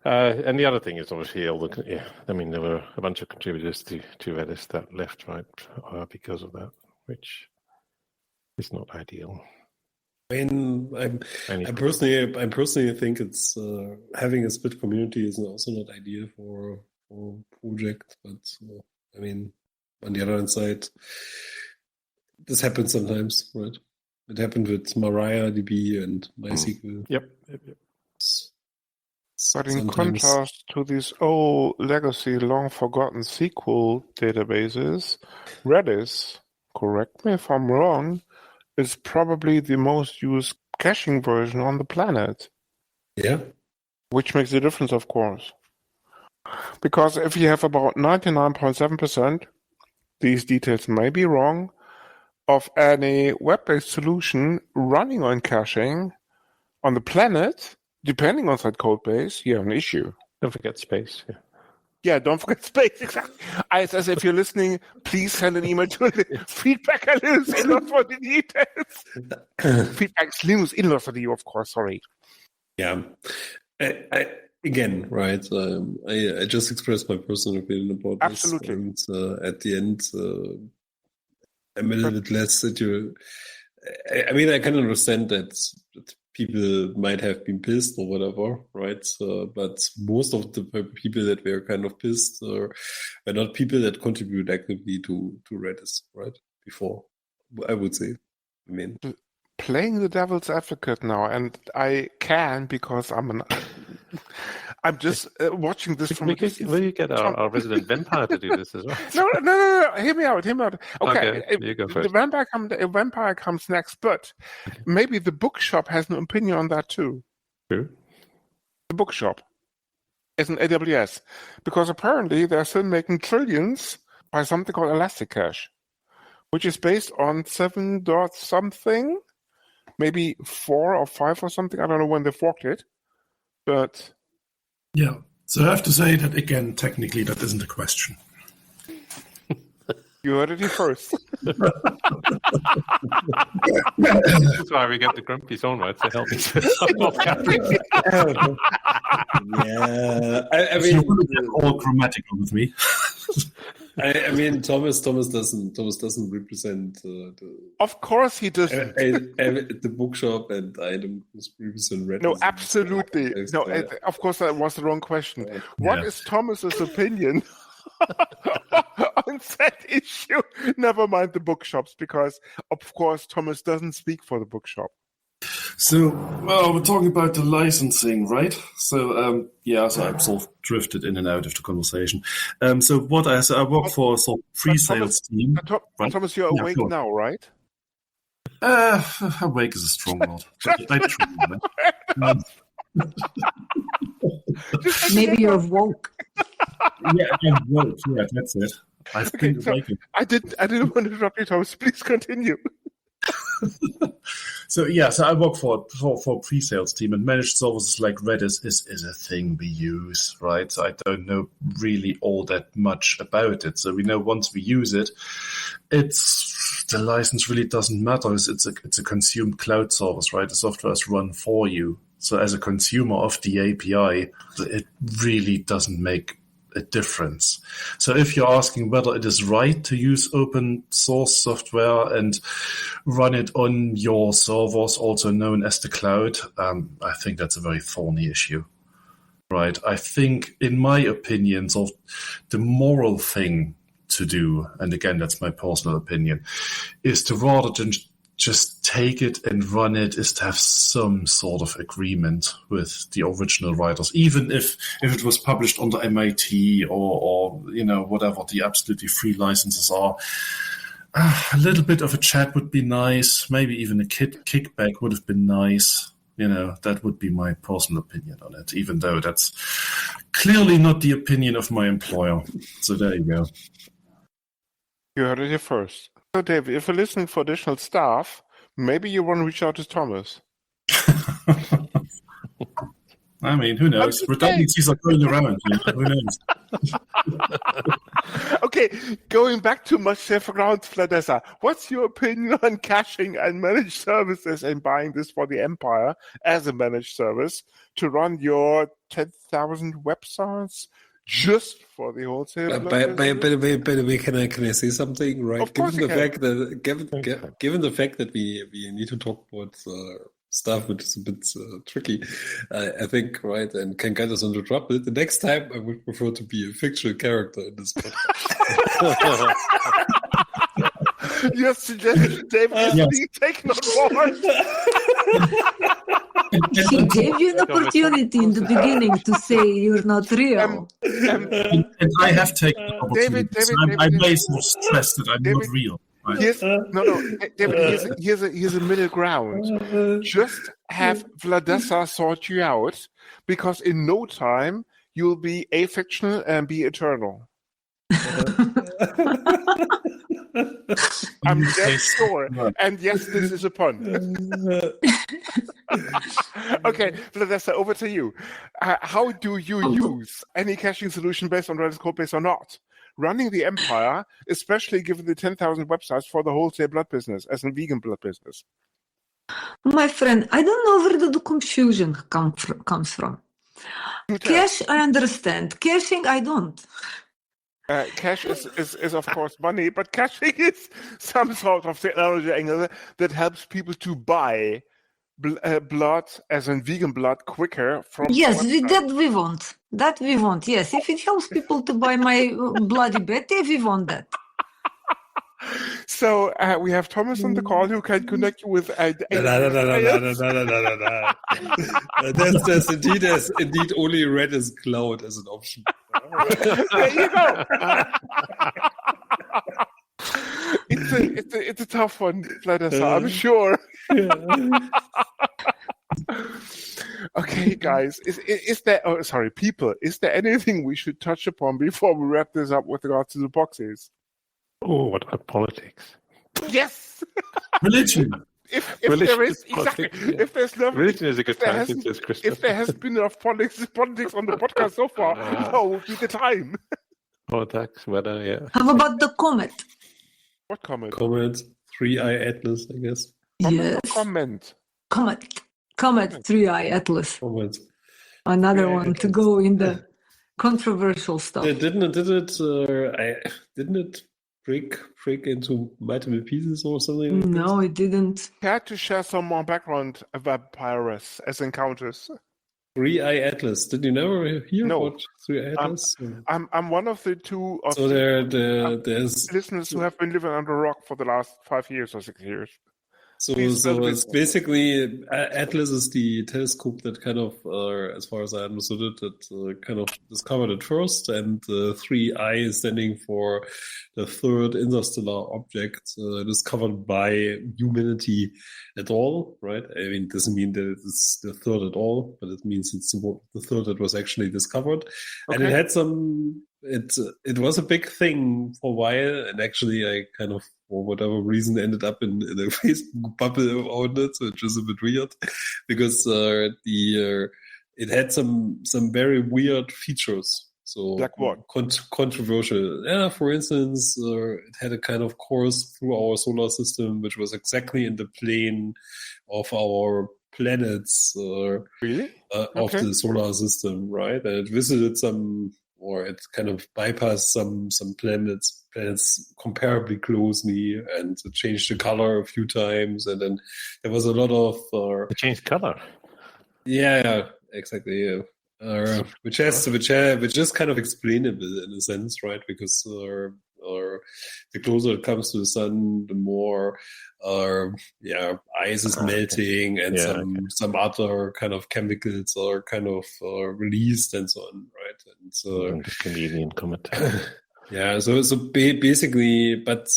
and the other thing is obviously there were a bunch of contributors to Redis that left, right, because of that, which is not ideal. I personally think it's having a split community is also not ideal for a project, but on the other hand side, this happens sometimes, right? It happened with MariaDB and MySQL. Yep. But in contrast to these old legacy, long-forgotten SQL databases, Redis, correct me if I'm wrong, is probably the most used caching version on the planet. Yeah. Which makes a difference, of course. Because if you have about 99.7%, these details may be wrong, of any web-based solution running on caching on the planet, depending on that code base, you have an issue. Don't forget space. Yeah, don't forget space. Exactly. As if you're listening, please send an email to feedback at Linus for the details. Feedback linus.de, of course. Sorry. Yeah. Again, right. I just expressed my personal opinion about this. Absolutely. And at the end, I'm a little bit less into. I can understand that people might have been pissed or whatever, right? But most of the people that were kind of pissed were not people that contribute actively to Redis, right? Before, I would say. Playing the devil's advocate now, and I can because I'm just watching this from. Will you get our resident vampire to do this as well? No. Hear me out. Okay, you go first. The vampire comes next, but maybe the bookshop has an opinion on that too. Who? The bookshop is an AWS, because apparently they're still making trillions by something called Elasticache, which is based on 7 something. Maybe 4 or 5 or something. I don't know when they forked it, but yeah. So I have to say that again. Technically, that isn't a question. You heard it here first. That's why we get the Grumpies on, right? To help us. Yeah, you want to get all grammatical with me. Thomas doesn't represent. Of course he doesn't. The bookshop, and I don't represent Redis. No, absolutely. No, of course that was the wrong question. Right. What is Thomas's opinion on that issue? Never mind the bookshops, because of course Thomas doesn't speak for the bookshop. So, we're talking about the licensing, right? So, so I've sort of drifted in and out of the conversation. So I work for a sort of pre-sales team. Right? Thomas, you're awake now, right? Awake is a strong word. I try. Maybe you're woke. Yeah, I'm woke. Yeah, that's it. I've been awakened. I didn't want to interrupt you, Thomas. Please continue. So I work for a pre-sales team, and managed services like Redis is a thing we use, right? So I don't know really all that much about it. So we know once we use it, the license really doesn't matter. It's a consumed cloud service, right? The software is run for you. So as a consumer of the API, it really doesn't make a difference. So if you're asking whether it is right to use open source software and run it on your servers, also known as the cloud, I think that's a very thorny issue. Right. I think, in my opinion, sort of the moral thing to do, and again, that's my personal opinion, is to rather than just take it and run it, is to have some sort of agreement with the original writers, even if it was published under MIT or whatever the absolutely free licenses are. A little bit of a chat would be nice. Maybe even a kickback would have been nice. That would be my personal opinion on it, even though that's clearly not the opinion of my employer. So there you go. You heard it here first. So, David, if you're listening for additional staff, maybe you want to reach out to Thomas. I mean, who knows? Redundancies are going around. Who knows? Okay, going back to much safer ground, Vladessa, what's your opinion on caching and managed services and buying this for the Empire as a managed service to run your 10,000 websites just for the wholesale? By the way, can I say something? Right, of course, given the fact that we need to talk about stuff which is a bit tricky, I think, right, and can get us into trouble. The next time, I would prefer to be a fictional character in this podcast. Your suggestion, David, is being taken on board. He gave you an opportunity in the beginning to say you're not real. And I have taken the opportunity. David, I may stress that I'm not real. Right. David, here's a middle ground. Just have Vladessa sort you out, because in no time you'll be afictional and be eternal. I'm dead sure. And yes, this is a pun. Okay, Vladessa, over to you. How do you use any caching solution based on Redis codebase or not? Running the Empire, especially given the 10,000 websites for the wholesale blood business as a vegan blood business. My friend, I don't know where the confusion comes from. Cache, I understand. Caching, I don't. Cache is of course money, but caching is some sort of technology angle that helps people to buy blood, as in vegan blood, quicker from. Yes, that we want. Yes, if it helps people to buy my bloody Betty, we want that. So we have Thomas on the call who can connect you with. That's indeed only Redis Cloud as an option. There you go. It's a tough one, Vladessa, I'm sure. Okay, guys, is there? Oh, sorry, people. Is there anything we should touch upon before we wrap this up with regards to the boxes? Oh, what about politics? Yes. Religion. If there is if there's no religion is a good time since it's Christmas. If there hasn't been enough politics on the podcast so far, now would be the time. Politics, weather, yeah. How about the comet? What comment? Comet, 3-Eye Atlas, I guess. Yes. Comment. Comet, 3-Eye Atlas. Comment. Another one to go in the controversial stuff. Didn't it break into multiple pieces or something? Like no, it didn't. Care to share some more background about Pyrus as encounters? 3-Eye Atlas. Did you never hear about 3-Eye Atlas? I'm one of the two. So there's listeners who have been living under a rock for the last 5 years or 6 years. So it's basically Atlas is the telescope that kind of, as far as I understood it, that kind of discovered it first, and 3-Eye is standing for the third interstellar object discovered by humanity at all, right? I mean, it doesn't mean that it's the third at all, but it means it's the third that was actually discovered. Okay. And it had some. It was a big thing for a while, and actually I kind of, for whatever reason, ended up in a Facebook bubble around it, which is a bit weird, because it had some very weird features. So like what? Controversial. Yeah, for instance, it had a kind of course through our solar system, which was exactly in the plane of our planets really? of the solar system, right? And it visited or it kind of bypassed some planets comparably closely, and it changed the color a few times, and then there was a lot of it changed color. Yeah, exactly. Yeah. Which is kind of explainable in a sense, right? Because the closer it comes to the sun, the more ice is melting, and some other kind of chemicals are kind of released and so on, right? And so the Canadian comet. So basically, but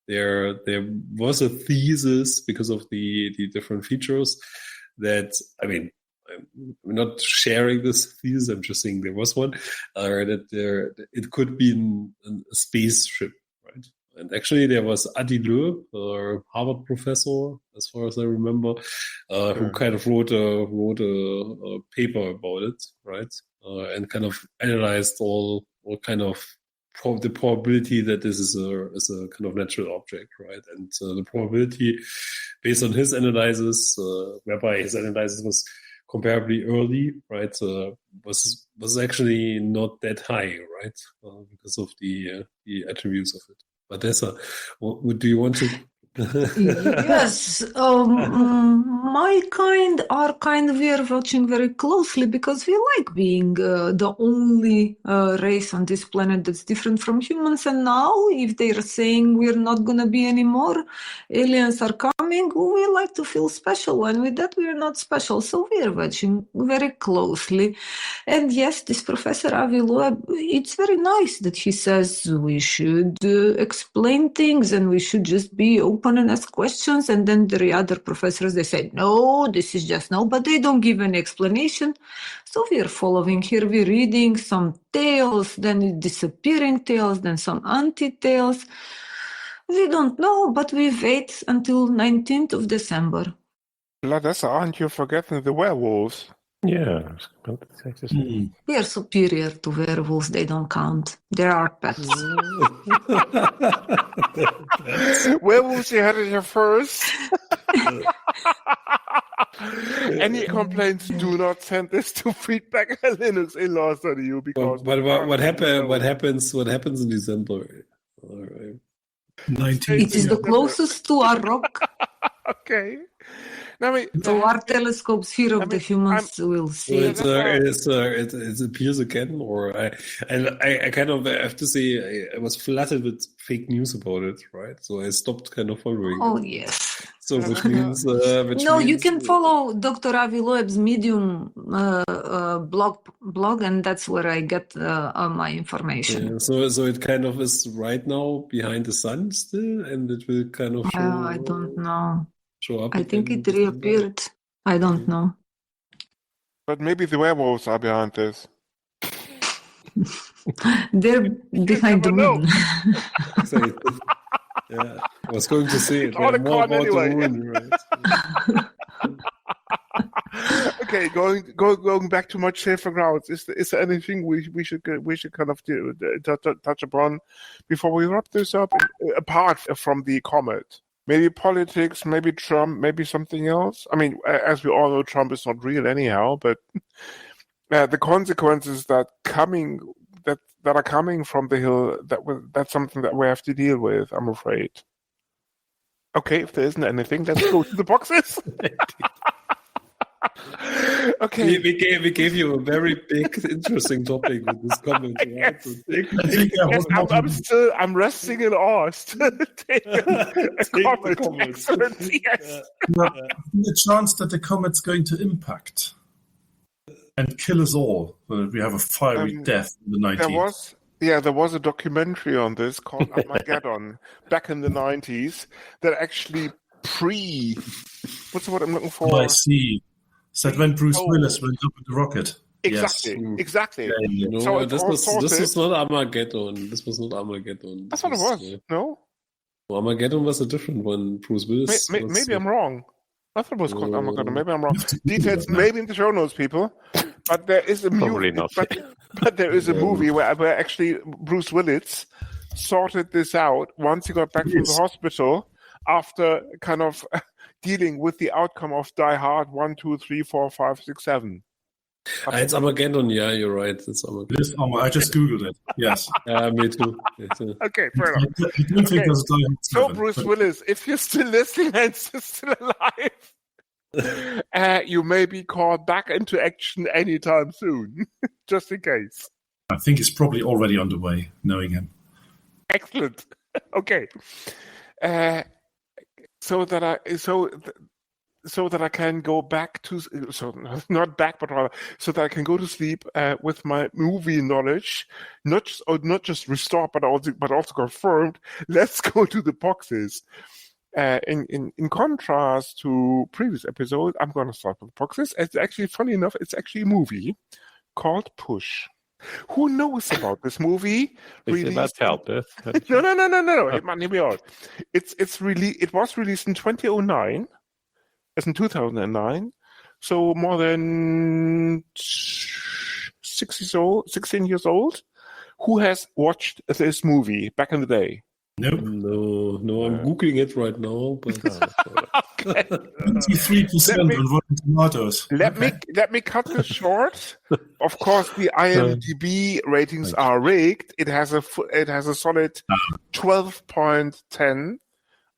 there was a thesis because of the different features that, I mean, I'm not sharing this thesis, I'm just saying there was one, that it could be a spaceship, right? And actually there was Adi Loeb, a Harvard professor, as far as I remember, who kind of wrote a paper about it, right? And kind of analyzed all kind of the probability that this is a kind of natural object, right? And the probability based on his analysis, whereby his analysis was comparably early, right, was actually not that high, right, because of the attributes of it. Vladessa, what do you want to? Yes, my our kind, we are watching very closely because we like being the only race on this planet that's different from humans. And now, if they're saying we're not going to be anymore, aliens are coming, we like to feel special. And with that, we're not special. So we're watching very closely. And yes, this Professor Avi Loeb, it's very nice that he says we should explain things and we should just be open and ask questions. And then the other professors, they say, no, this is just no, but they don't give any explanation. So we're following here, we're reading some tales, then disappearing tales, then some anti-tales. We don't know, but we wait until 19th of December. Vladessa, aren't you forgetting the werewolves? Yeah. We are superior to werewolves. They don't count. They are pets. Werewolves, you had it here first. Any complaints, do not send this to feedback at linuxinlaws.eu because what happens in December? All right. 19th. It is the closest to our rock. Okay. So our telescopes here of the humans will see. It appears again, or I kind of have to say I was flooded with fake news about it, right? So I stopped kind of following. Oh yes. So which means you can follow Dr. Avi Loeb's Medium blog, and that's where I get my information. Yeah, so it kind of is right now behind the sun still, and it will kind of show. I don't know. Show up. I think it reappeared. I don't know. But maybe the werewolves are behind this. They're behind the moon. Yeah, I was going to say it. More about anyway. The moon, right? Okay, going back to much safer grounds. Is there anything we should kind of touch upon before we wrap this up? Apart from the comet. Maybe politics, maybe Trump, maybe something else. I mean, as we all know, Trump is not real anyhow, but the consequences that are coming from the Hill, that's something that we have to deal with, I'm afraid. Okay, if there isn't anything, let's go to the boxes. Okay. We gave you a very big, interesting topic with this comment. Right? I'm resting in awe. Still take a comment. Excellent. Yes. The chance that the comet's going to impact and kill us all. We have a fiery death in the 90s. There was a documentary on this called Armageddon back in the 90s that actually what's the word I'm looking for? I see. Is that when Bruce Willis went up with the rocket? Exactly. Yes. Exactly. Yeah, no, so this was not Armageddon. This was not Armageddon. I thought it was. No? Armageddon was a different one. Bruce Willis. Maybe I'm wrong. I thought it was called Armageddon. Maybe I'm wrong. Details maybe in the show notes, people. But there is a movie. But there is a movie where actually Bruce Willis sorted this out once he got back from the hospital after kind of dealing with the outcome of Die Hard 1, 2, 3, 4, 5, 6, 7. It's Armageddon. Yeah, you're right. It's Armageddon. It is I just googled it. Yes. Me too. Okay, fair enough. I don't think there's a Die Hard 7, so Bruce Willis, if you're still listening and still alive, you may be called back into action anytime soon, just in case. I think it's probably already underway, knowing him. Excellent. Okay. So that I can go back to, so not back, but rather so that I can go to sleep with my movie knowledge, not just restored, but also confirmed. Let's go to the boxes. In contrast to previous episodes, I'm going to start with boxes. It's actually, funny enough, it's actually a movie called Push. Who knows about this movie? Is it about childbirth? No. Hear me out. It was released in 2009. As in 2009, so more than 16 years old. Who has watched this movie back in the day? Nope. No, I'm Googling it right now. But 23% on Rotten Tomatoes. Let me cut this short. Of course, the IMDb ratings are rigged. It has a solid 12.10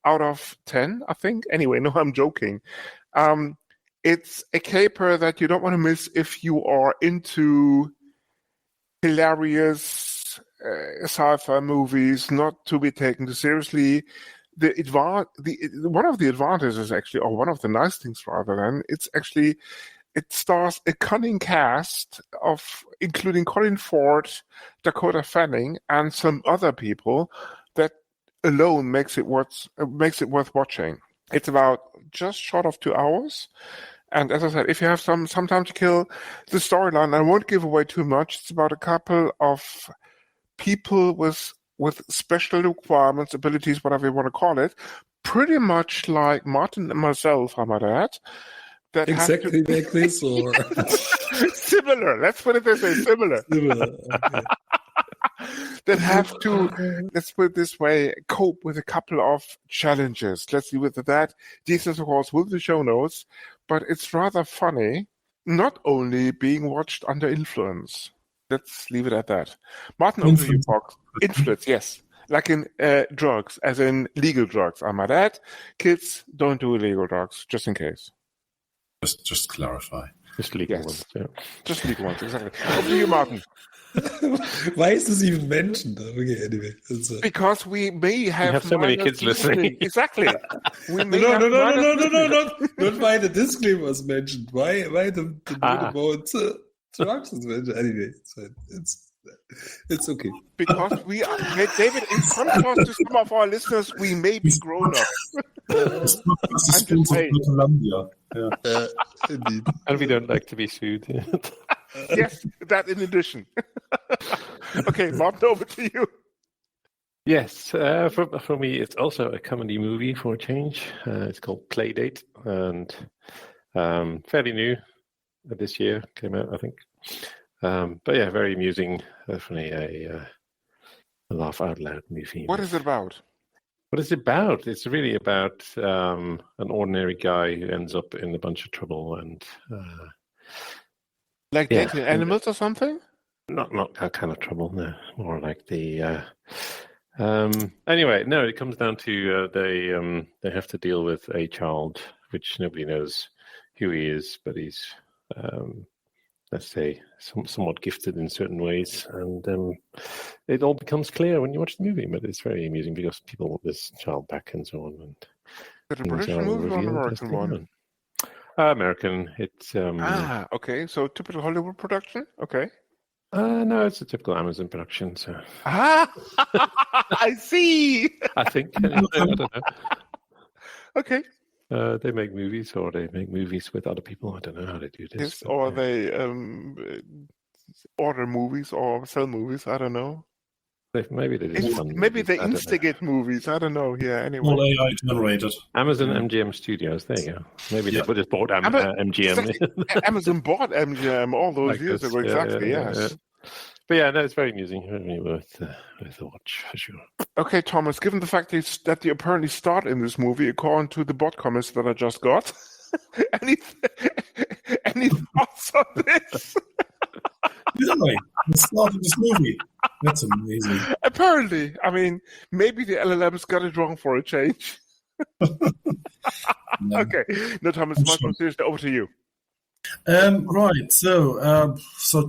out of 10, I think. Anyway, no, I'm joking. It's a caper that you don't want to miss if you are into hilarious sci-fi movies, not to be taken too seriously. One of the advantages, actually, or one of the nice things rather than, it stars a cunning cast of including Colin Ford, Dakota Fanning, and some other people that alone makes it worth watching. It's about just short of 2 hours, and as I said, if you have some time to kill, the storyline, I won't give away too much. It's about a couple of people with special requirements, abilities, whatever you want to call it, pretty much like Martin and myself, I might add. That exactly like this, or similar. Let's put it this way: similar. Okay. That have to, let's put it this way, cope with a couple of challenges. Let's leave it at that. These, of course, will be the show notes, but it's rather funny, not only being watched under influence. Let's leave it at that. Martin, over to you, Fox. Influence, yes. Like in drugs, as in legal drugs, I might add. Kids, don't do illegal drugs, just in case. Just clarify. Just legal ones, yeah. Just legal ones, exactly. Over to you, Martin. Why is this even mentioned? Okay, anyway. Because we may have... We have so many kids listening. Exactly. No, not why the disclaimer was mentioned. Why the note about drugs is mentioned. Anyway, it's okay. Because we are, David, in contrast to some of our listeners, we may be grown up. It's not just a sponsor of Columbia. Yeah. Indeed. And we don't like to be sued. Yes, that in addition. Okay, Martin, over to you. Yes, for me, it's also a comedy movie for a change. It's called Playdate, and fairly new this year, came out, I think. But yeah, very amusing. Definitely a laugh out loud movie. What is it about? What is it about? It's really about an ordinary guy who ends up in a bunch of trouble and like dating animals or something? Not that kind of trouble. No, more like the. Anyway, no. It comes down to they have to deal with a child, which nobody knows who he is, but he's let's say somewhat gifted in certain ways, and it all becomes clear when you watch the movie. But it's very amusing because people want this child back and so on. And is it a British movie or an American one? American. It's okay. So typical Hollywood production. Okay. No, it's a typical Amazon production. So I see. I think. I don't know. Okay. They make movies, or they make movies with other people. I don't know how they do this. Yes, or they order movies or sell movies. I don't know. Maybe they do fun maybe movies. they instigate movies. I don't know. Yeah. Anyway. All AI generated. Amazon MGM Studios. There you go. Maybe they just bought MGM. Exactly. Amazon bought MGM all those years ago. Exactly. Yes. But yeah, no, it's very amusing. Really worth a watch for sure. Okay, Thomas, given the fact that you apparently starred in this movie, according to the bot comments that I just got, any thoughts on this? Really? You started this movie? That's amazing. Apparently. I mean, maybe the LLMs got it wrong for a change. No. Okay. No, Thomas, much more seriously, over to you. Right. So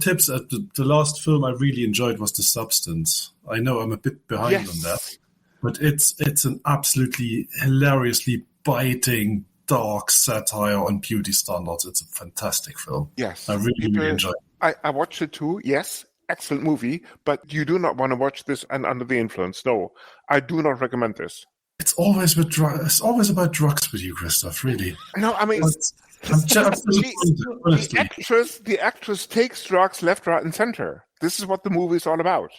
tips. The last film I really enjoyed was The Substance. I know I'm a bit behind on that, but it's an absolutely hilariously biting, dark satire on beauty standards. It's a fantastic film. Yes. I really enjoyed it. I watched it too. Yes. Excellent movie, but you do not want to watch this and under the influence. No, I do not recommend this. It's always with It's always about drugs with you, Christoph. Really. No, I mean, the actress takes drugs left, right, and center. This is what the movie is all about.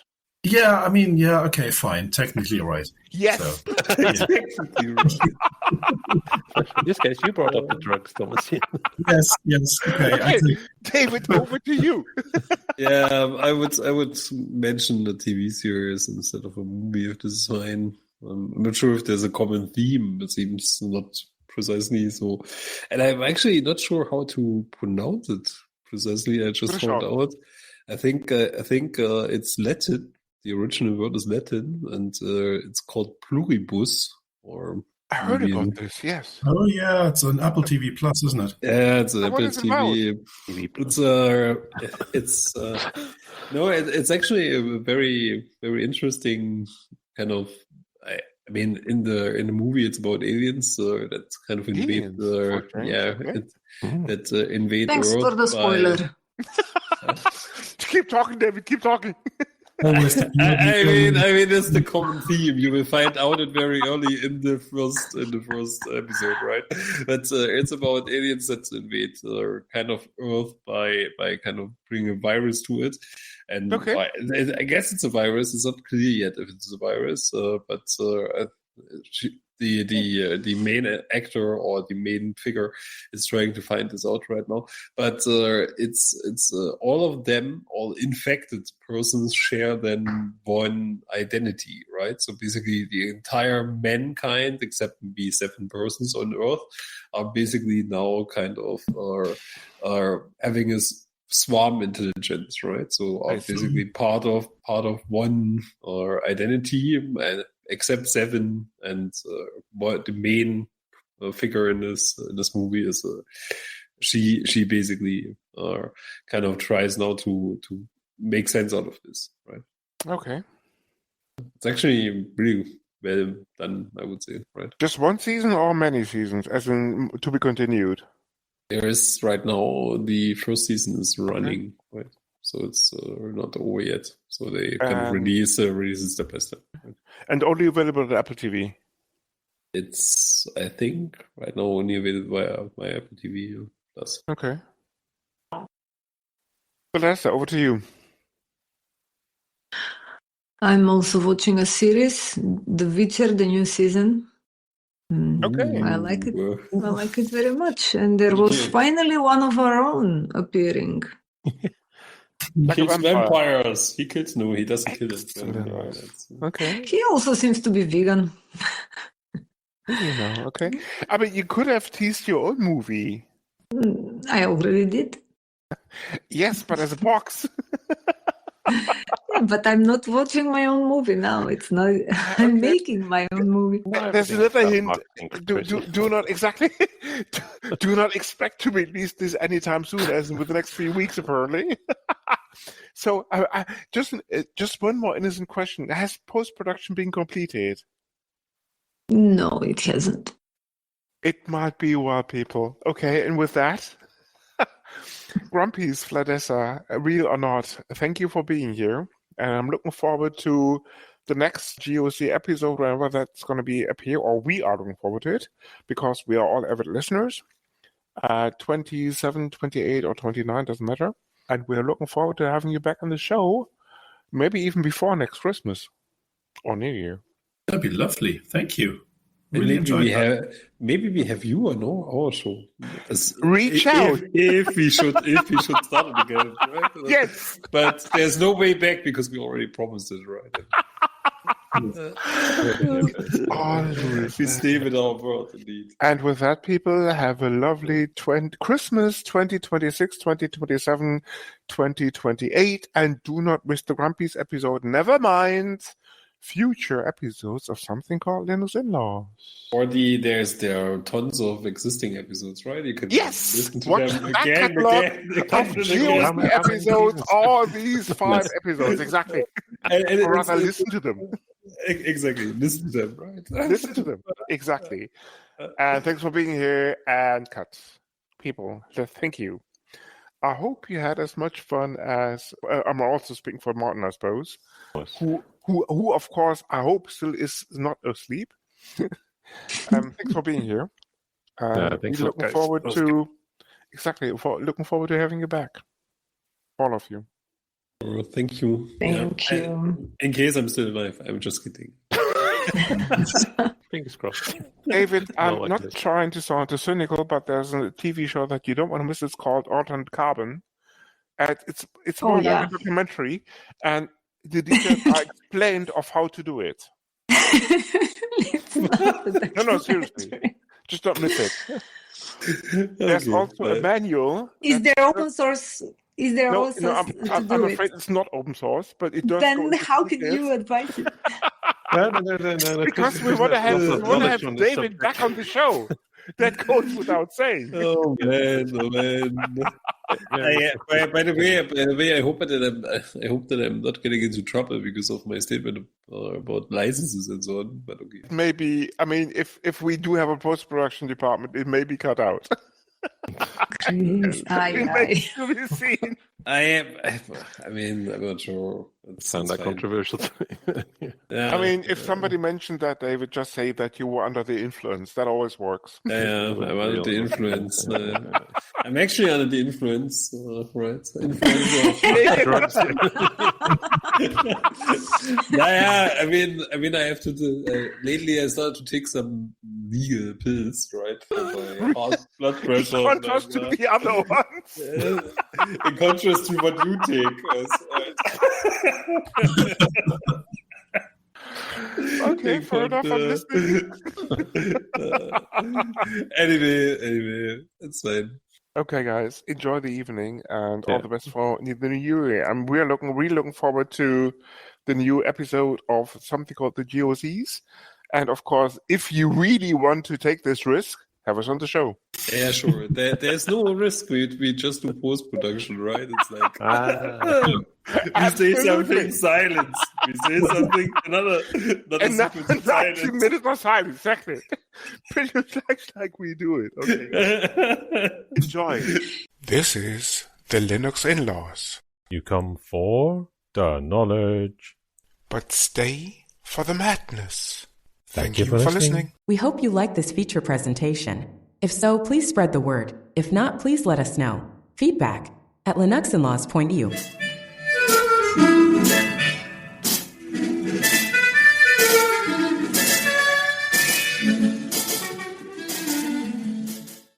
Yeah, I mean, yeah, okay, fine. Technically right. Yes. So, In this case, you brought up the drugs, Thomas. yes. Okay. David, over to you. Yeah, I would mention a TV series instead of a movie if this is fine. I'm not sure if there's a common theme. It seems not precisely so. And I'm actually not sure how to pronounce it precisely. I just found out. I think it's Latin. The original word is Latin, and it's called pluribus. Or I heard about this. Yes. Oh yeah, it's on Apple TV Plus, isn't it? Yeah, it's an Apple TV. It's actually a very, very interesting kind of. I mean, in the movie, it's about aliens that kind of invade that invade Thanks Earth. For the spoiler. Keep talking, David. Keep talking. I mean, that's the common theme. You will find out it very early in the first episode, right? But it's about aliens that invade kind of Earth by kind of bringing a virus to it. And I guess it's a virus. It's not clear yet if it's a virus, but the main actor or the main figure is trying to find this out right now. But it's all of them, all infected persons share then one identity, right? So basically the entire mankind, except maybe 7 persons on Earth, are basically now kind of are having a swarm intelligence, right? So are basically part of one identity, except 7, and the main figure in this movie is she basically kind of tries now to make sense out of this, right? Okay. It's actually really well done, I would say, right? Just one season or many seasons, as in to be continued? There is right now, the first season is running, right? So it's not over yet. So they can release step by step. Right? And only available on Apple TV? It's, I think, right now only available via my Apple TV Plus. Okay. Vladessa, over to you. I'm also watching a series, The Witcher, the new season. Okay. I like it. I like it very much. And there was finally one of our own appearing. He kills vampires. He kills he doesn't kill it. Okay. He also seems to be vegan. Okay. I mean, you could have teased your own movie. I already did. Yes, but as a box. Yeah, but I'm not watching my own movie now. It's not. I'm making my own movie. There's another hint. Do not exactly. Do not expect to release this anytime soon, as in with the next 3 weeks, apparently. So, just one more innocent question: has post-production been completed? No, it hasn't. It might be while people. Okay, and with that. Grumpies, Vladessa, real or not, thank you for being here. And I'm looking forward to the next GOC episode, wherever that's going to be appear, or we are looking forward to it, because we are all avid listeners. 27, 28, or 29, doesn't matter. And we're looking forward to having you back on the show, maybe even before next Christmas or New Year. That'd be lovely. Thank you. Really maybe we have you on our show. Reach out if we should start it again. Right? Yes, but there's no way back because we already promised it, right? We stay with our word, indeed. And with that, people, have a lovely Christmas 2026, 2027, 2028, and do not miss the Grumpies episode. Never mind future episodes of something called Linux In-Laws. Or there are tons of existing episodes, right? You can listen to watch them that again. GOC episodes, all these 5 episodes, exactly. Or rather, listen to them. Exactly, listen to them, right? Listen to them, exactly. And thanks for being here, and cut. People, thank you. I hope you had as much fun as I'm also speaking for Martin, I suppose. Who of course I hope still is not asleep. Thanks for being here. Thanks. Looking forward to looking forward to having you back, all of you. Thank you. Thank you. In case I'm still alive, I'm just kidding. Fingers crossed. David, I'm not trying to sound too cynical, but there's a TV show that you don't want to miss. It's called Altered Carbon. And it's more like a documentary, and the details are explained of how to do it. No, seriously. Just don't miss it. There's also a manual. Is there open source? Is there also I'm afraid it's not open source, but it does. Then how can you advise it? No. Because we want to have David back on the show. That goes without saying. Oh man! By the way, I hope that I'm not getting into trouble because of my statement about licenses and so on. But okay. Maybe, I mean, if we do have a post-production department, it may be cut out. Please, Remains to be seen. I'm not sure. It sounds like controversial. Yeah, I mean, if somebody mentioned that, they would just say that you were under the influence. That always works. Yeah, I'm under the influence. I'm actually under the influence, right? I mean, I have to. Lately, I started to take some legal pills, right, for my heart blood pressure. In contrast to the other ones. In contrast to what you take. Okay, fair enough. I'm listening. Anyway, it's fine. Okay, guys, enjoy the evening and all the best for the new year. And we're really looking forward to the new episode of something called the GOCs. And of course, if you really want to take this risk, have us on the show. Yeah, sure. There's no risk. We just do post-production, right? It's like we say something silence. We say something another and silence. 90 minutes of silence, exactly. Pretty much like we do it. Okay. Enjoy. This is the Linux In-Laws. You come for the knowledge, but stay for the madness. Thank you for listening. We hope you like this feature presentation. If so, please spread the word. If not, please let us know. Feedback at linuxinlaws.eu.